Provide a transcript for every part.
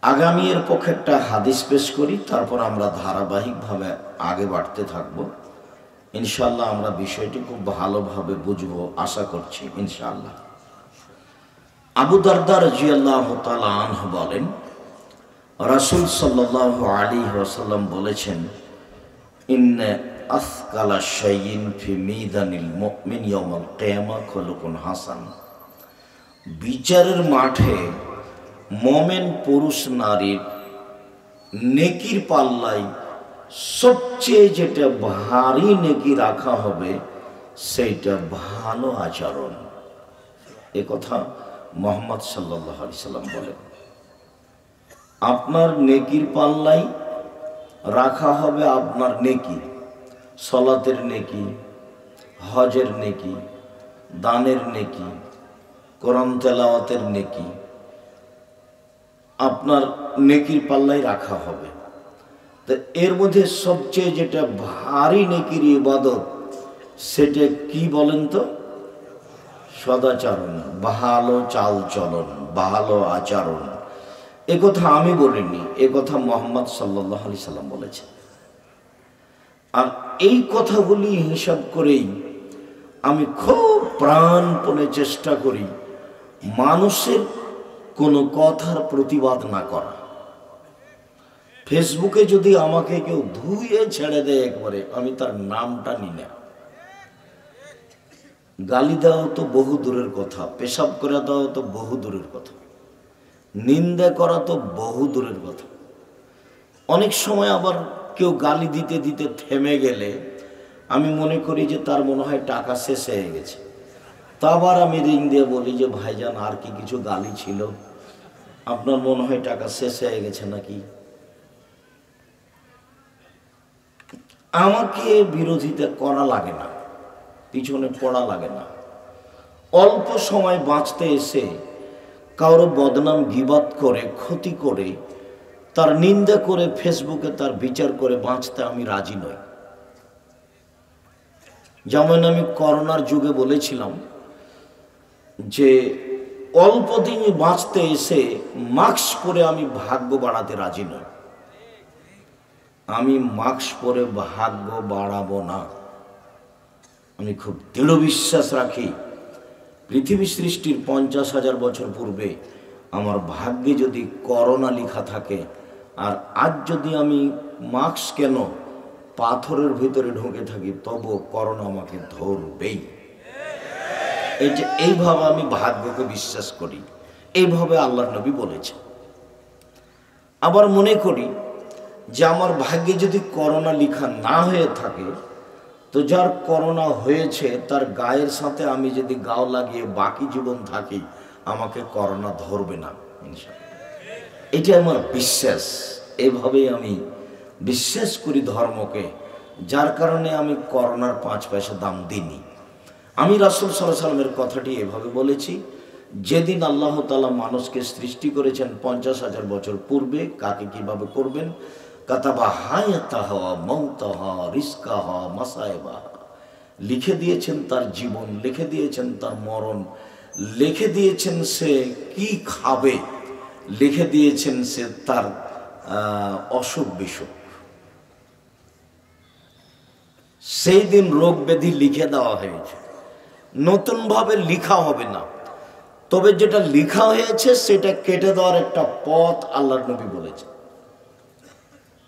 আগামী এর পক্ষে একটা হাদিস পেশ করি, তারপর আমরা ধারাবাহিকভাবে আগে বাড়তে থাকব। ইনশাআল্লাহ আমরা বিষয়টি খুব ভালোভাবে বুঝবো আশা করছি ইনশাআল্লাহ। আবু দারদা রাদিয়াল্লাহু তাআলা আনহু বলেন, রাসূল সাল্লাল্লাহু আলাইহি ওয়াসাল্লাম বলেছেন, ইন্না আসকালা শাইইন ফি মিজানিল মুমিন ইয়াউমাল কিয়ামা খুলুকুন হাসান। বিচারের মাঠে মোমেন পুরুষ নারীর নেকির পাল্লায় সবচেয়ে যেটা ভারী নেকি রাখা হবে সেইটা ভালো আচরণ। এ কথা মুহাম্মদ সাল্লাল্লাহু আলাইহি সাল্লাম বলেন। আপনার নেকির পাল্লায় রাখা হবে আপনার নেকি, সালাতের নেকি, হজের নেকি, দানের নেকি, কোরআন তেলাওয়াতের নেকি আপনার নেকির পাল্লায় রাখা হবে। তো এর মধ্যে সবচেয়ে যেটা ভারী নেকির ইবাদত সেটা কি বলেন তো? সদাচরণ, ভালো চাল চলন, ভালো আচরণ। এ কথা আমি বলিনি, এ কথা মুহাম্মদ সাল্লাল্লাহু আলাইহি সাল্লাম বলেছেন। আর এই কথাগুলি হিসাব করেই আমি খুব প্রাণপণে চেষ্টা করি মানুষের কোনো কথার প্রতিবাদ না করা। ফেসবুকে যদি আমাকে কেউ ধুয়ে ছেড়ে দেয় একবারে, আমি তার নামটা নিই না। গালি দেওয়া তো বহু দূরের কথা, পেশাব করে দেওয়া তো বহু দূরের কথা, নিন্দা করা তো বহু দূরের কথা। অনেক সময় আবার কেউ গালি দিতে দিতে থেমে গেলে আমি মনে করি যে তার মনে হয় টাকা শেষ হয়ে গেছে। তা আবার আমি রিং দিয়ে বলি যে ভাইজান আর কি কিছু গালি ছিল? আপনার মনে হয় টাকা শেষ হয়ে গেছে নাকি? আমাকে বিরোধিতা করা লাগে না, পিছনে পড়া লাগে না। অল্প সময় বাঁচতে এসে কারো বদনাম গীবাত করে, ক্ষতি করে, তার নিন্দা করে, ফেসবুকে তার বিচার করে বাঁচতে আমি রাজি নই। যেমন আমি করোনার যুগে বলেছিলাম যে অল্প দিন বাঁচতে এসে মাস্ক পরে আমি ভাগ্য বাড়াতে রাজি নই। আমি মাস্ক পরে ভাগ্য বাড়াবো না। আমি খুব দৃঢ় বিশ্বাস রাখি পৃথিবী সৃষ্টির 50,000 বছর পূর্বে আমার ভাগ্যে যদি করোনা লেখা থাকে, আর আজ যদি আমি মাস্ক কেন পাথরের ভিতরে ঢুকে থাকি, তবু করোনা আমাকে ধরবেই। এই যে এইভাবে আমি ভাগ্যকে বিশ্বাস করি, এইভাবে আল্লাহর নবী বলেছে। আবার মনে করি যে আমার ভাগ্যে যদি করোনা লেখা না হয়ে থাকে, তো যার করোনা হয়েছে তার গায়ের সাথে আমি যদি গাও লাগিয়ে বাকি জীবন থাকি, আমাকে করোনা ধরবে না ইনশাআল্লাহ। এটা আমার বিশ্বাস, এভাবেই আমি বিশ্বাস করি ধর্মকে, যার কারণে আমি করোনার 5 পয়সা দাম দিইনি। আমি রাসূল সাল্লাল্লাহু আলাইহি ওয়াসাল্লামের কথাটি এভাবে বলেছি, যেদিন আল্লাহ তাআলা মানুষকে সৃষ্টি করেছেন 50,000 বছর পূর্বে, কাকে কিভাবে করবেন, কাতাবা হায়াতাহা মাউতাহা রিজকাহা মাসায়েবাহা, লিখে দিয়েছেন তার জীবন, লিখে দিয়েছেন তার মরণ, লিখে দিয়েছেন সে কি খাবে, লিখে দিয়েছেন সে তার অসুখ বিসুখ। সেই দিন রোগ ব্যাধি লিখে দেওয়া হয়েছে, নতুনভাবে লিখা হবে না। তবে যেটা লিখা হয়েছে সেটা কেটে দেওয়ার একটা পথ আল্লাহর নবী বলেছে,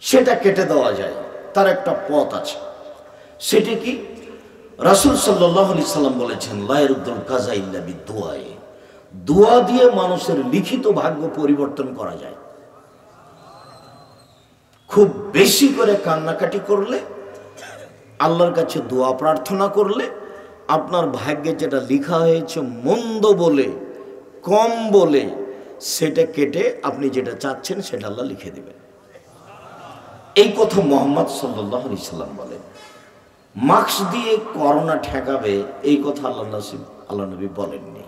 সেটা কেটে দেওয়া যায়, তার একটা পথ আছে। সেটা কি? রাসূল সাল্লাল্লাহু আলাইহি সাল্লাম বলেছেন, লা ইয়ারুদ্দুল কাযা ইল্লা বিদুআয়ে, দোয়া দিয়ে মানুষের লিখিত ভাগ্য পরিবর্তন করা যায়। খুব বেশি করে কান্নাকাটি করলে, আল্লাহর কাছে দোয়া প্রার্থনা করলে, আপনার ভাগ্যে যেটা লেখা হয়েছে মন্দ বলে, কম বলে, সেটা কেটে আপনি যেটা চাচ্ছেন সেটা আল্লাহ লিখে দেবেন। এই কথা মুহাম্মদ সাল্লাল্লাহু আলাইহি সাল্লাম বলেন। মাস্ক দিয়ে করোনা ঠেকাবে এই কথা আল্লাহ নবী বলেননি।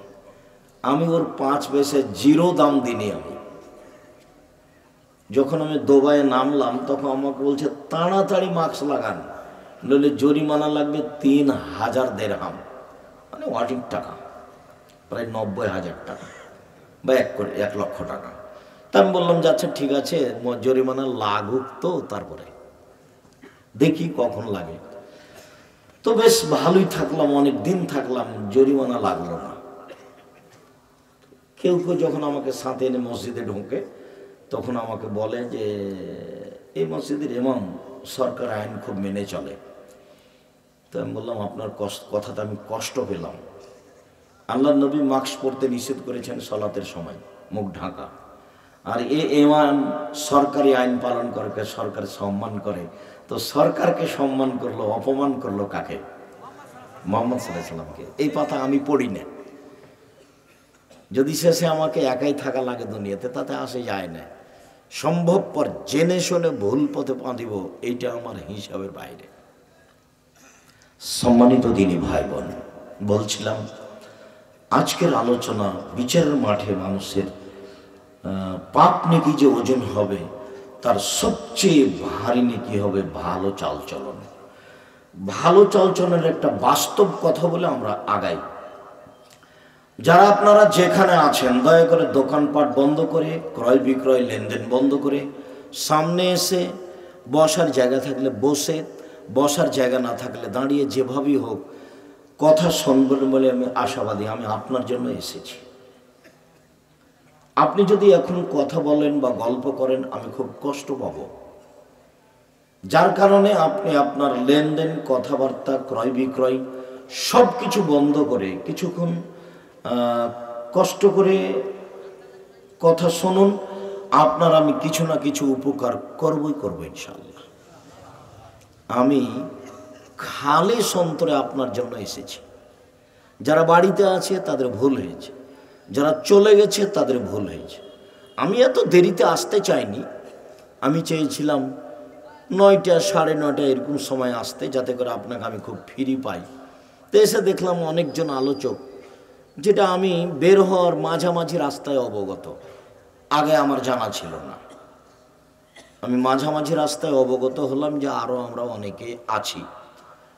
আমি ওর 5 পয়সা জিরো দাম দিইনি। আমি যখন আমি দুবাইয়ে নামলাম তখন আমাকে বলছে তাড়াতাড়ি মাস্ক লাগান, নইলে জরিমানা লাগবে 3,000 দিরহাম, মানে অনেক টাকা, প্রায় 90,000 টাকা বা 1 লক্ষ টাকা। তা তা আমি বললাম যে আচ্ছা ঠিক আছে, জরিমানা লাগুক তো, তারপরে দেখি কখন লাগে। তো বেশ ভালোই থাকলাম, অনেক দিন থাকলাম, জরিমানা লাগলো না। কেউ কেউ যখন আমাকে সাথে এনে মসজিদে ঢোকে তখন আমাকে বলে যে এই মসজিদের ইমাম সরকার আইন খুব মেনে চলে। তো আমি বললাম আপনার কথাটা আমি কষ্ট পেলাম। আল্লাহ নবী মাস্ক পরতে নিষেধ করেছেন সলাতের সময়, মুখ ঢাকা। আর ইমাম সরকারি আইন পালন করে, সরকার সম্মান করে। তো সরকারকে সম্মান করলো, অপমান করলো কাকে? মুহাম্মদ সাল্লাল্লাহু আলাইহি সাল্লামকে। এই কথা আমি পড়ি না। যদি শেষে আমাকে একাই থাকা লাগে দুনিয়াতে, তাতে আসে যায় না। সম্ভবপর জেনে শুনে ভুল পথে পা দিব, এইটা আমার হিসাবের বাইরে। সম্মানিত দিনী ভাই বোন, বলছিলাম আজকের আলোচনা বিচারের মাঠে মানুষের পাপ নেকি যে ওজন হবে, তার সবচেয়ে ভারী নেকি হবে ভালো চালচলন। ভালো চালচলনের একটা বাস্তব কথা বলে আমরা আগাই। যারা আপনারা যেখানে আছেন, দয়া করে দোকানপাট বন্ধ করে, ক্রয় বিক্রয় লেনদেন বন্ধ করে সামনে এসে বসার জায়গা থাকলে বসে, বসার জায়গা না থাকলে দাঁড়িয়ে, যেভাবেই হোক কথা শুনবেন বলে আমি আশাবাদী। আমি আপনার জন্য এসেছি। আপনি যদি এখন কথা বলেন বা গল্প করেন, আমি খুব কষ্ট পাব। যার কারণে আপনি আপনার লেনদেন, কথাবার্তা, ক্রয় বিক্রয় সব কিছু বন্ধ করে কিছুক্ষণ কষ্ট করে কথা শুনুন। আপনার আমি কিছু না কিছু উপকার করবই করবো ইনশাআল্লাহ। আমি খালেস অন্তরে আপনার জন্য এসেছি। যারা বাড়িতে আছে তাদের ভুল হয়েছে, যারা চলে গেছে তাদের ভুল হয়েছে। আমি এত দেরিতে আসতে চাইনি। আমি চেয়েছিলাম 9টা, 9:30 এরকম সময় আসতে, যাতে করে আপনাকে আমি খুব ফ্রি পাই। তো এসে দেখলাম অনেকজন আলোচক, যেটা আমি বের হওয়ার মাঝামাঝি রাস্তায় অবগত। আগে আমার জানা ছিল না। আমি মাঝামাঝি রাস্তায় অবগত হলাম যে আরও আমরা অনেকে আছি।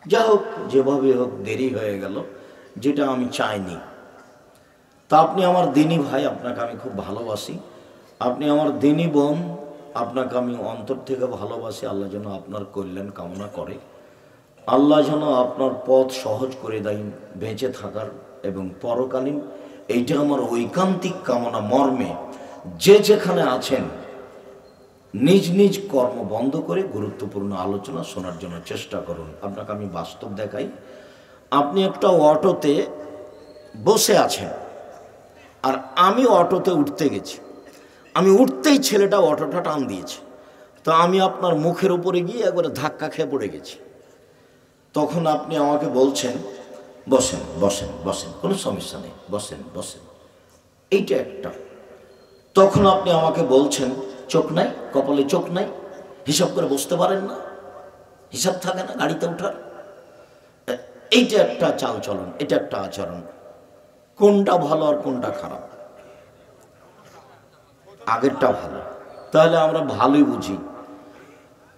যা হোক, যেভাবে হোক দেরি হয়ে গেল, যেটা আমি চাইনি। তা আপনি আমার দিনী ভাই, আপনাকে আমি খুব ভালোবাসি। আপনি আমার দিনী বোন, আপনাকে আমি অন্তর থেকে ভালোবাসি। আল্লাহ যেন আপনার কল্যাণ কামনা করে। আল্লাহ যেন আপনার পথ সহজ করে দেয় বেঁচে থাকার এবং পরকালীন। এইটা আমার ঐকান্তিক কামনা মর্মে যে যেখানে আছেন নিজ নিজ কর্ম বন্ধ করে গুরুত্বপূর্ণ আলোচনা শোনার জন্য চেষ্টা করুন। আপনাকে আমি বাস্তব দেখাই। আপনি একটা অটোতে বসে আছেন, আর আমি অটোতে উঠতে গেছি। আমি উঠতেই ছেলেটা অটোটা টান দিয়েছে। তো আমি আপনার মুখের উপরে গিয়ে একবারে ধাক্কা খেয়ে পড়ে গেছি। তখন আপনি আমাকে বলছেন বসেন বসেন বসেন, কোনো সমস্যা নেই, বসেন বসেন। এইটা একটা। তখন আপনি আমাকে বলছেন চোখ নাই, কপালে চোখ নাই, হিসাব করে বসতে পারেন না, হিসাব থাকে না গাড়িতে ওঠার। এইটা একটা চাল চলন, এটা একটা আচরণ। কোনটা ভালো আর কোনটা খারাপ? আগেরটা ভালো। তাহলে আমরা ভালোই বুঝি।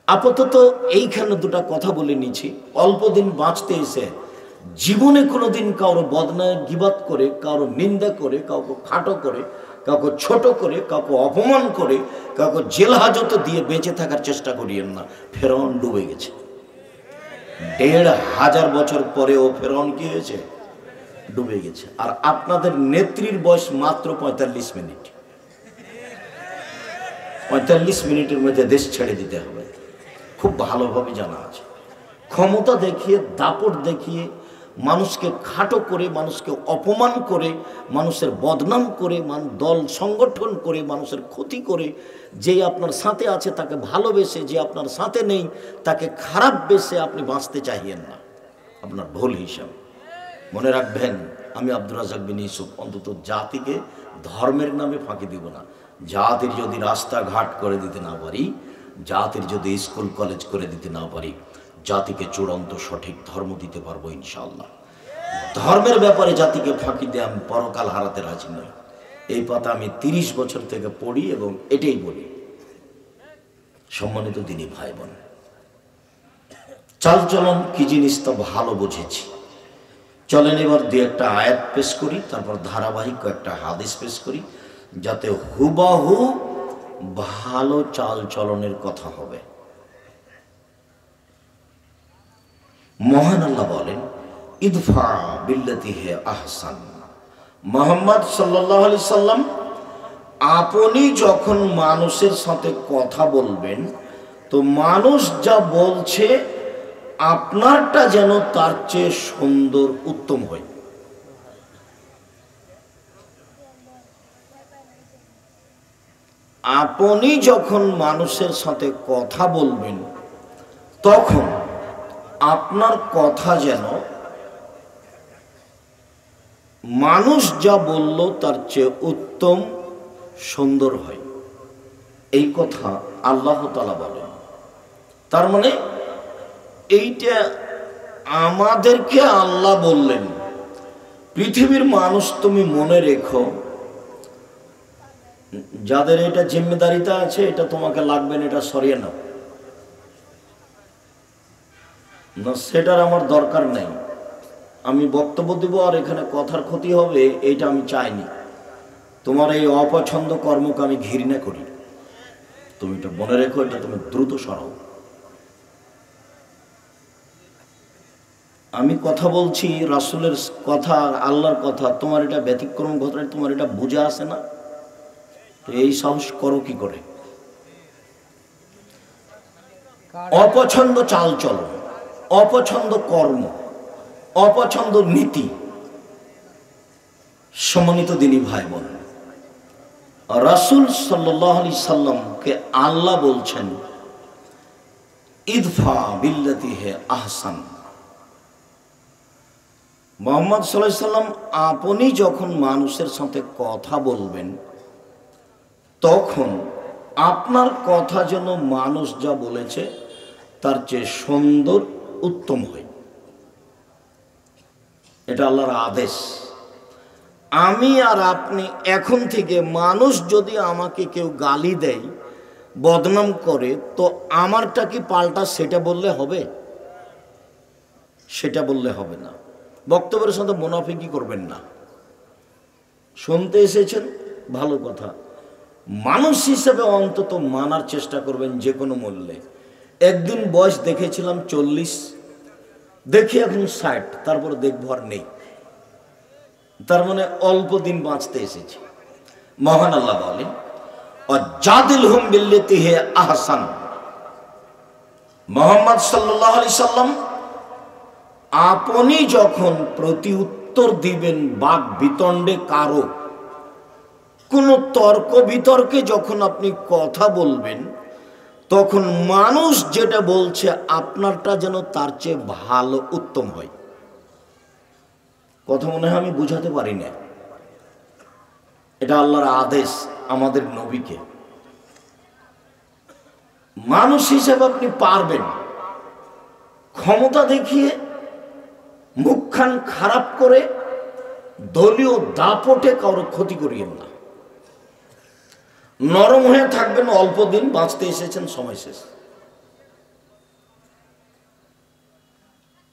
আপাতত এইখানে দুটা কথা বলে নিচ্ছি। অল্প দিন বাঁচতে এসে জীবনে কোনোদিন কারো বদনাম গীবাত করে, কারো নিন্দা করে, কাউকে খাটো করে, কাউকে ছোট করে, কাউকে অপমান করে, কাউকে জেল হাজতে দিয়ে বেঁচে থাকার চেষ্টা করিয়েন না। ফেরাউন ডুবে গেছে। 1500 বছর পরেও ফেরাউন কি হয়েছে? ডুবে গেছে। আর আপনাদের নেত্রীর বয়স মাত্র 45 মিনিট। 45 মিনিটের মধ্যে দেশ ছেড়ে দিতে হবে, খুব ভালোভাবে জানা আছে। ক্ষমতা দেখিয়ে, দাপট দেখিয়ে, মানুষকে খাটো করে, মানুষকে অপমান করে, মানুষের বদনাম করে, দল সংগঠন করে, মানুষের ক্ষতি করে, যে আপনার সাথে আছে তাকে ভালোবেসে, যে আপনার সাথে নেই তাকে খারাপ বেসে আপনি বাঁচতে চাইয়েন না। আপনার ভুল হিসাব। মনে রাখবেন, আমি আব্দুর রাজ্জাক বিন ইউসুফ অন্তত জাতিকে ধর্মের নামে ফাঁকি দিব না। জাতির যদি রাস্তাঘাট করে দিতে না পারি, জাতির যদি স্কুল কলেজ করে দিতে না পারি, জাতিকে চূড়ান্ত সঠিক ধর্ম দিতে পারবো ইনশাআল্লাহ। ধর্মের ব্যাপারে জাতিকে ফাঁকি দিয়ে আমি পরকাল হারাতে রাজি নই। এই কথা আমি 30 বছর থেকে পড়ি এবং এটাই বলি। সম্মানিত দিনী ভাই বোন, চালচলন কি জিনিস তা ভালো বুঝেছি। চলেন এবার দু একটা আয়াত পেশ করি, তারপর ধারাবাহিক কয়েকটা হাদিস পেশ করি, যাতে হুবাহু ভালো চাল চলনের কথা হবে। মহান আল্লাহ বলেন, ইদফা বিল্লাতি হে আহসান। মুহাম্মদ সাল্লাল্লাহু আলাইহি সাল্লাম, আপনি যখন মানুষের সাথে কথা বলবেন তো মানুষ যা বলছে আপনারটা যেন তার চেয়ে সুন্দর উত্তম হয়। আপনি যখন মানুষের সাথে কথা বলবেন তখন আপনার কথা যেন মানুষ যা বলল তার চেয়ে উত্তম সুন্দর হয়, এই কথা আল্লাহ তাআলা বলেন। তার মানে এইটা আমাদেরকে আল্লাহ বললেন, পৃথিবীর মানুষ তুমি মনে রেখো, যাদের এটা জিম্মেদারিতা আছে এটা তোমাকে লাগবে না, এটা সরিয়ে নাও না, সেটার আমার দরকার নেই। আমি বক্তব্য দেব আর এখানে কথার ক্ষতি হবে, এইটা আমি চাইনি। তোমার এই অপছন্দ কর্মকে আমি ঘৃণা করি, তুমি এটা মনে রেখো, এটা তুমি দ্রুত সরাও। আমি কথা বলছি রাসূলের কথা, আল্লাহর কথা, তোমার এটা ব্যতিক্রম ঘটনা, তোমার এটা বুঝে আসে না, তো এই সাহস করো কি করে? অপছন্দ চাল চলন, অপছন্দ কর্ম, অপছন্দ নীতি। সম্মানিত দিনী ভাই বোন, রাসূল সাল্লাল্লাহু আলাইহি সাল্লামকে আল্লাহ বলছেন, ইদফা বিল্লাতি হে আহসান। মুহাম্মদ সাল্লাল্লাহু আলাইহি সাল্লাম, আপনি যখন মানুষের সাথে কথা বলবেন তখন আপনার কথা যেন মানুষ যা বলেছে তার চেয়ে সুন্দর উত্তম হয়, এটা আল্লাহর আদেশ। আমি আর আপনি এখন থেকে মানুষ যদি আমাকে কেউ গালি দেয়, বদনাম করে, তো আমারটা কি পাল্টা সেটা বললে হবে? সেটা বললে হবে না। বক্তব্যের সাথে মুনাফিকি করবেন না। শুনতে এসেছেন ভালো কথা, মানুষ হিসেবে অন্তত মানার চেষ্টা করবেন যে কোনো মূল্যে। একদিন বয়স দেখেছিলাম 40, দেখি এখন 60, তারপর দেখবো আর নেই। তার মানে অল্প দিন বাঁচতে এসেছি। মহান আল্লাহ বলেন, ওয়াজাদিলহুম বিল্লাতি হি আহসান। মুহাম্মদ সাল্লাল্লাহু আলাইহি সাল্লাম, আপনি যখন প্রতি উত্তর দিবেন বাক বিতণ্ডে কারো, কোন তর্ক বিতর্কে যখন আপনি কথা বলবেন, তখন মানুষ যেটা বলছে আপনারটা যেন তার চেয়ে ভালো উত্তম হয়। কথা মনে হয় আমি বুঝাতে পারি না, এটা আল্লাহর আদেশ আমাদের নবীকে। মানুষ হিসেবে আপনি পারবেন, ক্ষমতা দেখিয়ে মুখখান খারাপ করে দলীয় দাপটে কারো ক্ষতি করিয়েন না। নরম হয়ে থাকবেন, অল্প দিন বাঁচতে এসেছেন, সময় শেষ।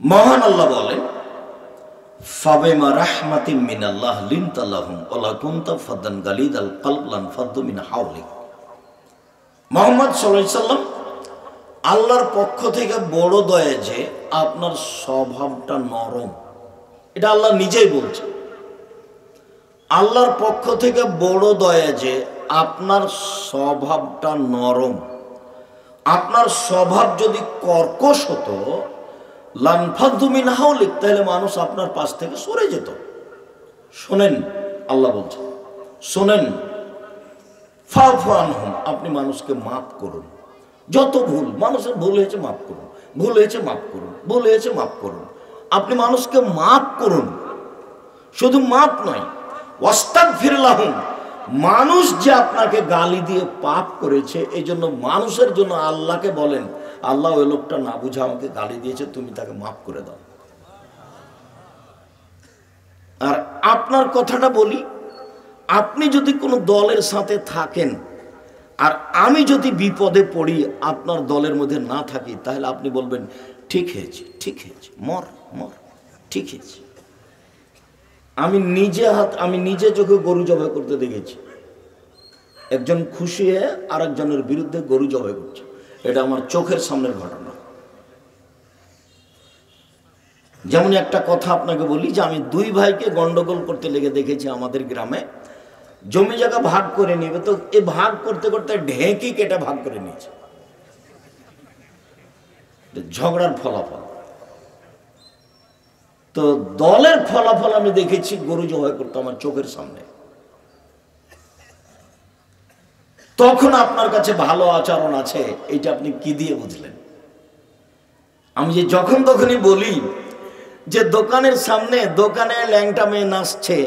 মহান আল্লাহ বলেন, ফাবিমা রাহমাতিম মিনাল্লাহ লিনতা লাহুম ওয়ালা কুনতা ফাদ্দান গালিদাল কলব লানফাদ্দু মিন হাওলিক। মুহাম্মদ সাল্লাল্লাহু আলাইহি সাল্লাম, আল্লাহর পক্ষ থেকে বড় দয়া যে আপনার স্বভাবটা নরম, এটা আল্লাহ নিজেই বলছেন। আল্লাহর পক্ষ থেকে বড় দয়া যে আপনার স্বভাবটা নরম। আপনার স্বভাব যদি কর্কশ হতো, লানফাদ্দু মিন হাওলিক, তাহলে মানুষ আপনার পাশ থেকে সরে যেত। শোনেন, আল্লাহ বলছেন, শোনেন, ফাফু আনহুম, আপনি মানুষকে মাফ করুন। যত ভুল, মানুষের ভুল হয়েছে মাফ করুন, ভুল হয়েছে মাফ করুন, ভুল হয়েছে মাফ করুন। আপনি মানুষকে মাফ করুন, শুধু মাফ নয়, ওয়াস্তাগফির লাহুম, মানুষ যে আপনাকে গালি দিয়ে পাপ করেছে, এই জন্য মানুষের জন্য আল্লাহকে বলেন, আল্লাহ ওই লোকটা না বুঝে আমাকে গালি দিয়েছে, তুমি তাকে মাফ করে দাও। আর আপনার কথাটা বলি, আপনি যদি কোনো দলের সাথে থাকেন আর আমি যদি বিপদে পড়ি, আপনার দলের মধ্যে না থাকি, তাহলে আপনি বলবেন, ঠিক হয়েছে, ঠিক হয়েছে, মর মর, ঠিক হয়েছে। আমি নিজে চোখে গরু জবাই করতে দেখেছি। একজন খুশি হয়ে আরেকজনের বিরুদ্ধে গরু জবাই করছে। এটা আমার চোখের সামনের ঘটনা। যেমন একটা কথা আপনাকে বলি যে আমি দুই ভাইকে গন্ডগোল করতে লেগে দেখেছি আমাদের গ্রামে। জমি জায়গা ভাগ করে নিবে, তো এই ভাগ করতে করতে ঢেঁকি কেটে ভাগ করে নিয়েছে। ঝগড়ার ফলাফল। তো দলের ফলাফল আমি দেখেছি গরু জবাই করতে আমার চোখের সামনে। তখন আপনার কাছে ভালো আচরণ আছে এটা আপনি কি দিয়ে বুঝলেন? আমি যে যখন তখনই বলি যে দোকানের সামনে দোকানে ল্যাংটা মেয়ে নাচছে,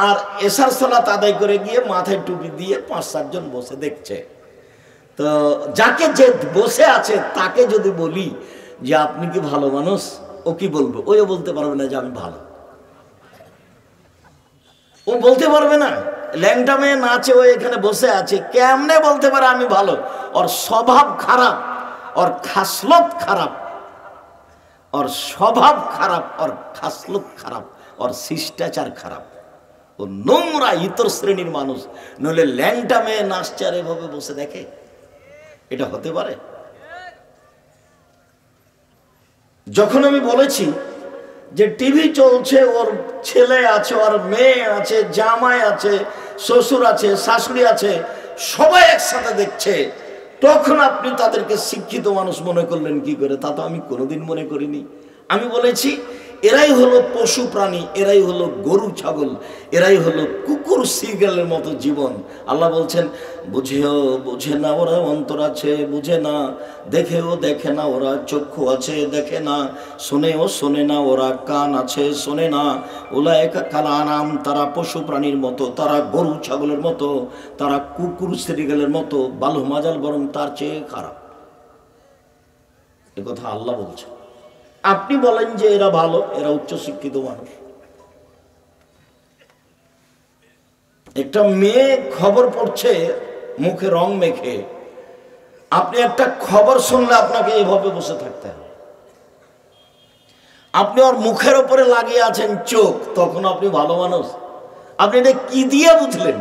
আর এশার সালাত আদায় করে গিয়ে মাথায় টুপি দিয়ে 5-7 জন বসে দেখছে। তো যাকে যে বসে আছে তাকে যদি বলি যে আপনি কি ভালো মানুষ, ও কি বলবে? ওই বলতে পারবে না যে আমি ভালো। ও বলতে পারবে না। ল্যাংটা মেয়ে নাচে, ও এখানে বসে আছে, কেমনে বলতে পারে আমি ভালো? ওর স্বভাব খারাপ, ওর খাসলত খারাপ, ওর স্বভাব খারাপ, ওর খাসলত খারাপ, ওর শিষ্টাচার খারাপ, ও নোংরা ইতর শ্রেণীর মানুষ। নইলে ল্যাংটা মেয়ে নাচছে আর এভাবে বসে দেখে, এটা হতে পারে? যখন আমি বলেছি যে টিভি চলছে, ওর ছেলে আছে, ওর মেয়ে আছে, জামাই আছে, শ্বশুর আছে, শাশুড়ি আছে, সবাই একসাথে দেখছে, তখন আপনি তাদেরকে শিক্ষিত মানুষ মনে করলেন কি করে? তা তো আমি কোনোদিন মনে করিনি। আমি বলেছি এরাই হলো পশু প্রাণী, এরাই হলো গরু ছাগল, এরাই হলো কুকুর সিগালের মতো জীবন। আল্লাহ বলছেন বুঝেও বুঝে না ওরা, অন্তর আছে বুঝে না, দেখেও দেখে না ওরা, চক্ষু আছে দেখে না, শোনেও শোনে না ওরা, কান আছে শোনে না। উলায়েকা কাল আনাম, তারা পশু প্রাণীর মতো, তারা গরু ছাগলের মতো, তারা কুকুর সিগালের মতো, বালু মাজাল বরং তার চেয়ে খারাপ। এ কথা আল্লাহ বলছে। আপনি বলেন যে এরা ভালো, এরা উচ্চশিক্ষিত মানুষ। একটা মেয়ে খবর পড়ছে মুখে রং মেখে, আপনি একটা খবর শুনলে আপনাকে এভাবে বসে থাকতে হবে। আপনি ওর মুখের উপরে লাগিয়ে আছেন চোখ, তখন আপনি ভালো মানুষ? আপনি এটা কি দিয়ে বুঝলেন?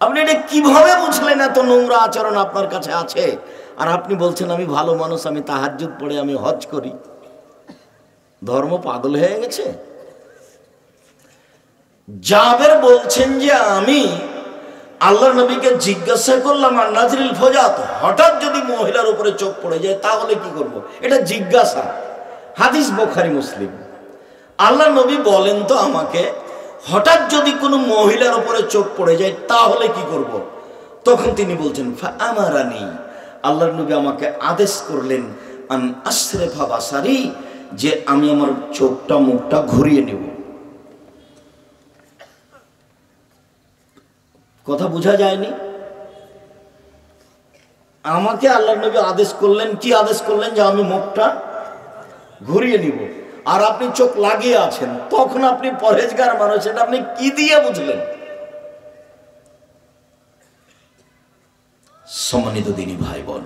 আপনি এটা কিভাবে বুঝলেন এত নোংরা আচরণ আপনার কাছে আছে? আর আপনি বলছেন আমি ভালো মানুষ, আমি তাহাজ্জুদ পড়ে, আমি হজ করি। ধর্ম পাগল হয়ে গেছে। জাবের বলছেন যে আমি আল্লাহর নবীকে জিজ্ঞাসা করলাম আর নাজরিল ফজাত, হঠাৎ যদি মহিলার উপরে চোখ পড়ে যায় তাহলে কি করব? এটা জিজ্ঞাসা। হাদিস বুখারী মুসলিম। আল্লাহর নবী বলেন তো আমাকে, হঠাৎ যদি কোনো মহিলার উপরে চোখ পড়ে যায় তাহলে কি করব? তখন তিনি বলছেন ফাআমারানি, আল্লাহর নবী আমাকে আদেশ করলেন আন আসরিফা বাসারি, যে আমি আমার চোখটা মুখটা ঘুরিয়ে নেব। কথা বোঝা যায়নি? আমাকে আল্লাহর নবী আদেশ করলেন, কি আদেশ করলেন? যে আমি মুখটা ঘুরিয়ে নিব। আর আপনি চোখ লাগিয়ে আছেন, তখন আপনি পরহেজগার মানুষ, এটা আপনি কি দিয়ে বুঝলেন? সম্মানিত দিনী ভাই বোন,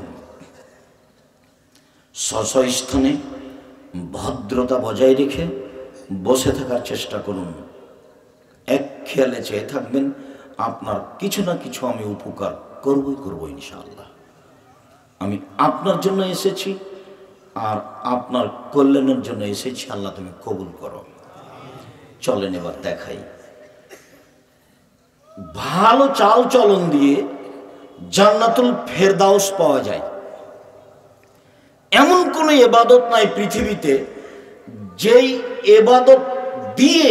স্বস্থানে ভদ্রতা বজায় রেখে বসে থাকার চেষ্টা করুন। এক খেয়ালে চেয়ে থাকবেন আপনার কিছু না কিছু আমি উপকার করবই ইনশাআল্লাহ। আমি আপনার জন্য এসেছি আর আপনার কল্যাণের জন্য এসেছি। আল্লাহ তুমি কবুল করো। চলেন এবার দেখাই। ভালো চাল চলন দিয়ে জান্নাতুল ফেরদাউস পাওয়া যায়, এমন কোন ইবাদত নাই পৃথিবীতে যেই ইবাদত দিয়ে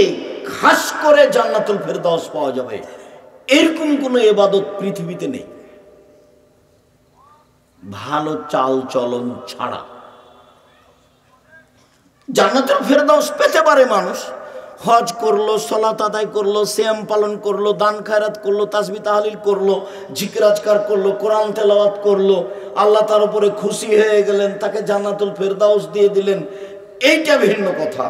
খাস করে জান্নাতুল ফেরদাউস পাওয়া যাবে, এরকম কোন ইবাদত পৃথিবীতে নেই ভালো চাল চলন ছাড়া। জান্নাতুল ফেরদাউস পেতে পারে মানুষ, হজ করলো, সালাত আদায় করলো, সিয়াম পালন করলো, দান খায়রাত করলো, তাসবিহ তাহলিল করলো, জিকির আজকার করলো, কোরআন তেলাওয়াত করলো, আল্লাহ তার উপরে খুশি হয়ে গেলেন, তাকে জান্নাতুল ফেরদাউস দিয়ে দিলেন, এইটা ভিন্ন কথা।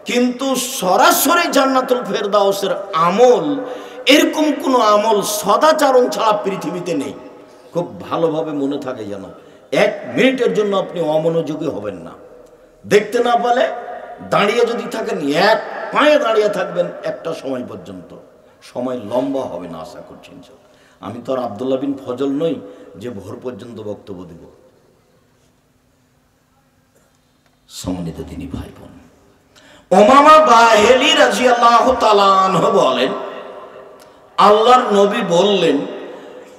কিন্তু সরাসরি জান্নাতুল ফেরদাউসের আমল, এরকম কোনো আমল সদাচরণ ছাড়া পৃথিবীতে নেই। খুব ভালোভাবে মনে থাকে যেন, 1 মিনিটের জন্য আপনি অমনোযোগী হবেন না। দেখতে না পেলে দাঁড়িয়ে যদি থাকেন, 1 পায়ে দাঁড়িয়ে থাকবেন একটা সময় পর্যন্ত, সময় লম্বা হবে না আশা করছি ইনশাআল্লাহ। আমি তো আর আব্দুল্লাহ বিন ফজল নই যে ভোর পর্যন্ত বক্তব্য দেব। সম্মানিত দিনী ভাই বোন, উমামা বাহিলি রাদিয়াল্লাহু তাআলা আনহু বলেন, আল্লাহর নবী বললেন,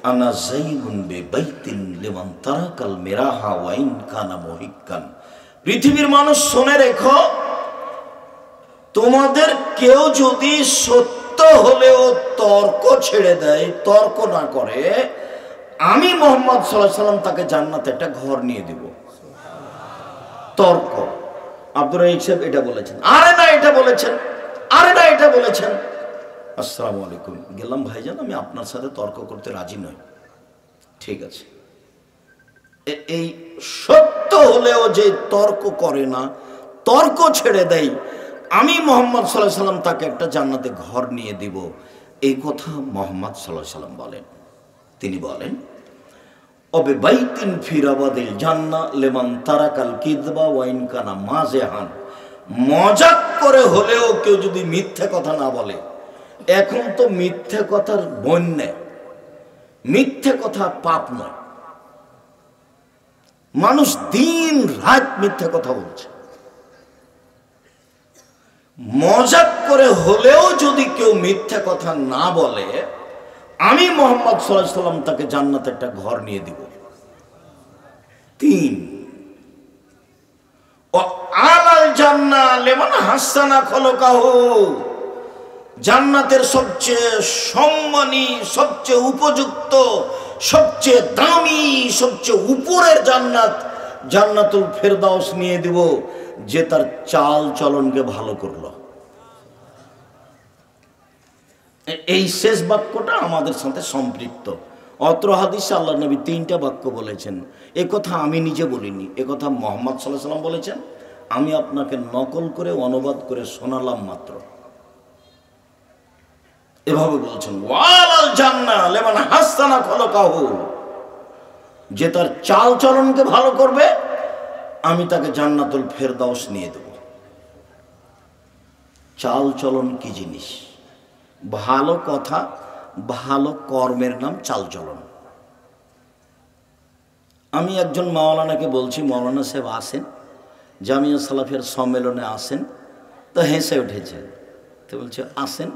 আনা যাইবুন বিবাইতিন লিমান তারাকাল মিরাহা ওয়া ইন কানা মুহিক্কান। পৃথিবীর মানুষ শুনে রেখো, তোমাদের কেউ যদি সত্য হলেও তর্ক ছেড়ে দেয়, তর্ক না করে, আমি মুহাম্মদ সাল্লাল্লাহু আলাইহি সাল্লাম তাকে জান্নাতে একটা ঘর নিয়ে দেব। তর্ক, আব্দুর রাজ্জাক সাহেব এটা বলেছেন, আরে না এটা বলেছেন, আরে না এটা বলেছেন। আসসালামু আলাইকুম, গেলাম ভাইজান, আমি আপনার সাথে তর্ক করতে রাজি নই। ঠিক আছে, এই সত্য হলেও যে তর্ক করে না, তর্ক ছেড়ে দেয়, আমি মুহাম্মদ সাল্লাল্লাহু আলাইহি সাল্লাম তাকে একটা জান্নাতে ঘর নিয়ে দিব, এই কথা মুহাম্মদ সাল্লাল্লাহু আলাইহি সাল্লাম বলেন। তিনি বলেন, অবে বাইতিন ফিরাবাদিল জান্নাহ লিমান তারাকাল কিযবা ওয়া ইন কানা মাযিহান। মজাক করে হলেও কেউ যদি মিথ্যা কথা না বলে, এখন তো মিথ্যা কথার বন্যা, মিথ্যা কথা পাপ নয়, মানুষ দিন রাত মিথ্যা কথা বলছে। মজাক করে হলেও যদি কেউ মিথ্যা কথা না বলে, আমি মুহাম্মদ সাল্লাল্লাহু আলাইহি সাল্লাম তাকে জান্নাতে একটা ঘর নিয়ে দিব। 3, ও আলাল জান্নাহ লিমান হাসানা খলকাহু। জান্নাতের সবচেয়ে সম্মানী, সবচেয়ে উপযুক্ত, সবচেয়ে দামি, সবচেয়ে উপরের জান্নাত, জান্নাতুল ফেরদাউস নিয়ে দিব, যে তার চাল চলনকে ভালো করলো। এই শেষ বাক্যটা আমাদের সাথে সম্পৃক্ত। অত্র হাদিসে আল্লাহ নবী 3টা বাক্য বলেছেন। এ কথা আমি নিজে বলিনি, এ কথা মুহাম্মদ সাল্লাল্লাহু আলাইহি সাল্লাম বলেছেন। আমি আপনাকে নকল করে অনুবাদ করে শোনালাম মাত্র। এভাবে বলছেন, ওয়ালাল জান্নাহ লিমান হাসানা খলকাহু। যে তার চাল চলনকে ভালো করবে, আমি তাকে জান্নাতুল ফেরদাউস নিয়ে দেব। চাল চলন কি জিনিস? ভালো কথা, ভালো কর্মের নাম চাল চলন। আমি একজন মাওলানাকে বলছি, মাওলানা সাহেব আসেন, জামিয়া সালাফিয়ার সম্মেলনে আসেন। তো হেসে উঠেছে, তো বলছে আসেন,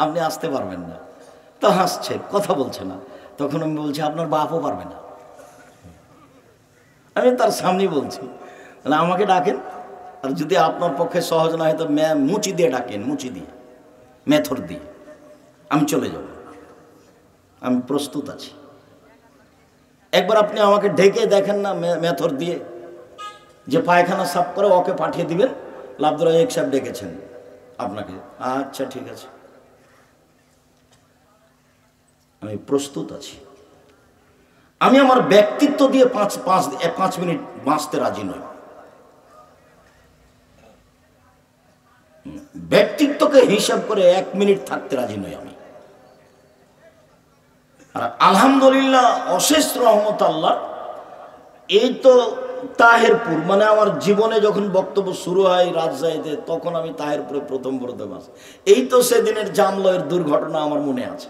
আপনি আসতে পারবেন না। তো হাসছে, কথা বলছে না। তখন আমি বলছি, আপনার বাপও পারবে না। আমি তার সামনেই বলছি, আমাকে ডাকেন, আর যদি আপনার পক্ষে সহজ না হয় তো মুচি দিয়ে ডাকেন, মুচি দিয়ে, মেথর দিয়ে, আমি চলে যাব, আমি প্রস্তুত আছি। একবার আপনি আমাকে ঢেকে দেখেন না মেথর দিয়ে, যে পায়খানা সাফ করে ওকে পাঠিয়ে দিবেন, আব্দুর রাজ্জাক সাহেব ডেকেছেন আপনাকে। আচ্ছা ঠিক আছে, আমি প্রস্তুত আছি। আমি আমার ব্যক্তিত্ব দিয়ে 5 মিনিট বাঁচতে রাজি নই। ব্যক্তিত্বকে হিসাব করে 1 মিনিট থাকতে রাজি নই আমি। আর আলহামদুলিল্লাহ, অশেষ রহমত আল্লাহ, এই তো তাহেরপুর, মানে আমার জীবনে যখন বক্তব্য শুরু হয় রাজশাহীতে, তখন আমি তাহেরপুরে প্রথম মাস। এই তো সেদিনের জামলয়ের দুর্ঘটনা আমার মনে আছে।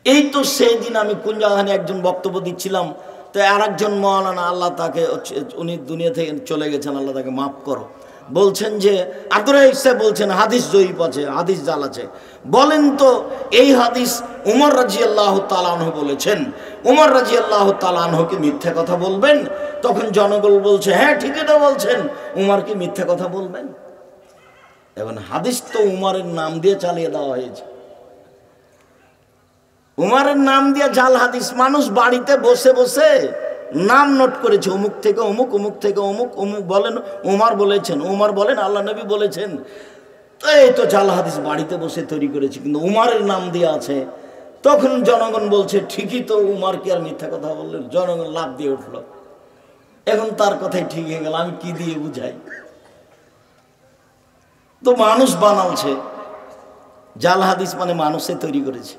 এই তো সেই দিন আমি কোন জায়গায় একজন বক্তব্য দিচ্ছিলাম, তো আর একজন মাওলানা, আল্লাহ তাকে, উনি দুনিয়া থেকে চলে গেছেন, আল্লাহ তাকে মাফ করো, বলছেন যে আব্দুর রাজ্জাক সাহেব বলছেন হাদিস জয়ীফ আছে, হাদিস জাল আছে। বলেন তো এই হাদিস উমর রাদিয়াল্লাহু তাআলা আনহু বলেছেন, উমর রাদিয়াল্লাহু তাআলা আনহু কি মিথ্যা কথা বলবেন? তখন জনগণ বলছে, হ্যাঁ ঠিকই তো বলছেন, উমর কি মিথ্যা কথা বলবেন? এখন হাদিস তো উমরের নাম দিয়ে চালিয়ে দেওয়া হয়েছে। উমরের নাম দিয়ে জাল হাদিস, মানুষ বাড়িতে বসে বসে নাম নোট করেছে, অমুক থেকে অমুক, অমুক থেকে অমুক, অমুক বলেন উমর বলেছেন, উমর বলেন আল্লাহ নবী বলেছেন। তো এই তো জাল হাদিস বাড়িতে বসে তৈরি করেছে, কিন্তু উমরের নাম দিয়ে আছে। তখন জনগণ বলছে, ঠিকই তো, উমর কি আর মিথ্যা কথা বললেন? জনগণ লাভ দিয়ে উঠল। এখন তার কথাই ঠিক হয়ে গেল, আমি কি দিয়ে বুঝাই? তো মানুষ বানালছে, জাল হাদিস মানে মানুষে তৈরি করেছে।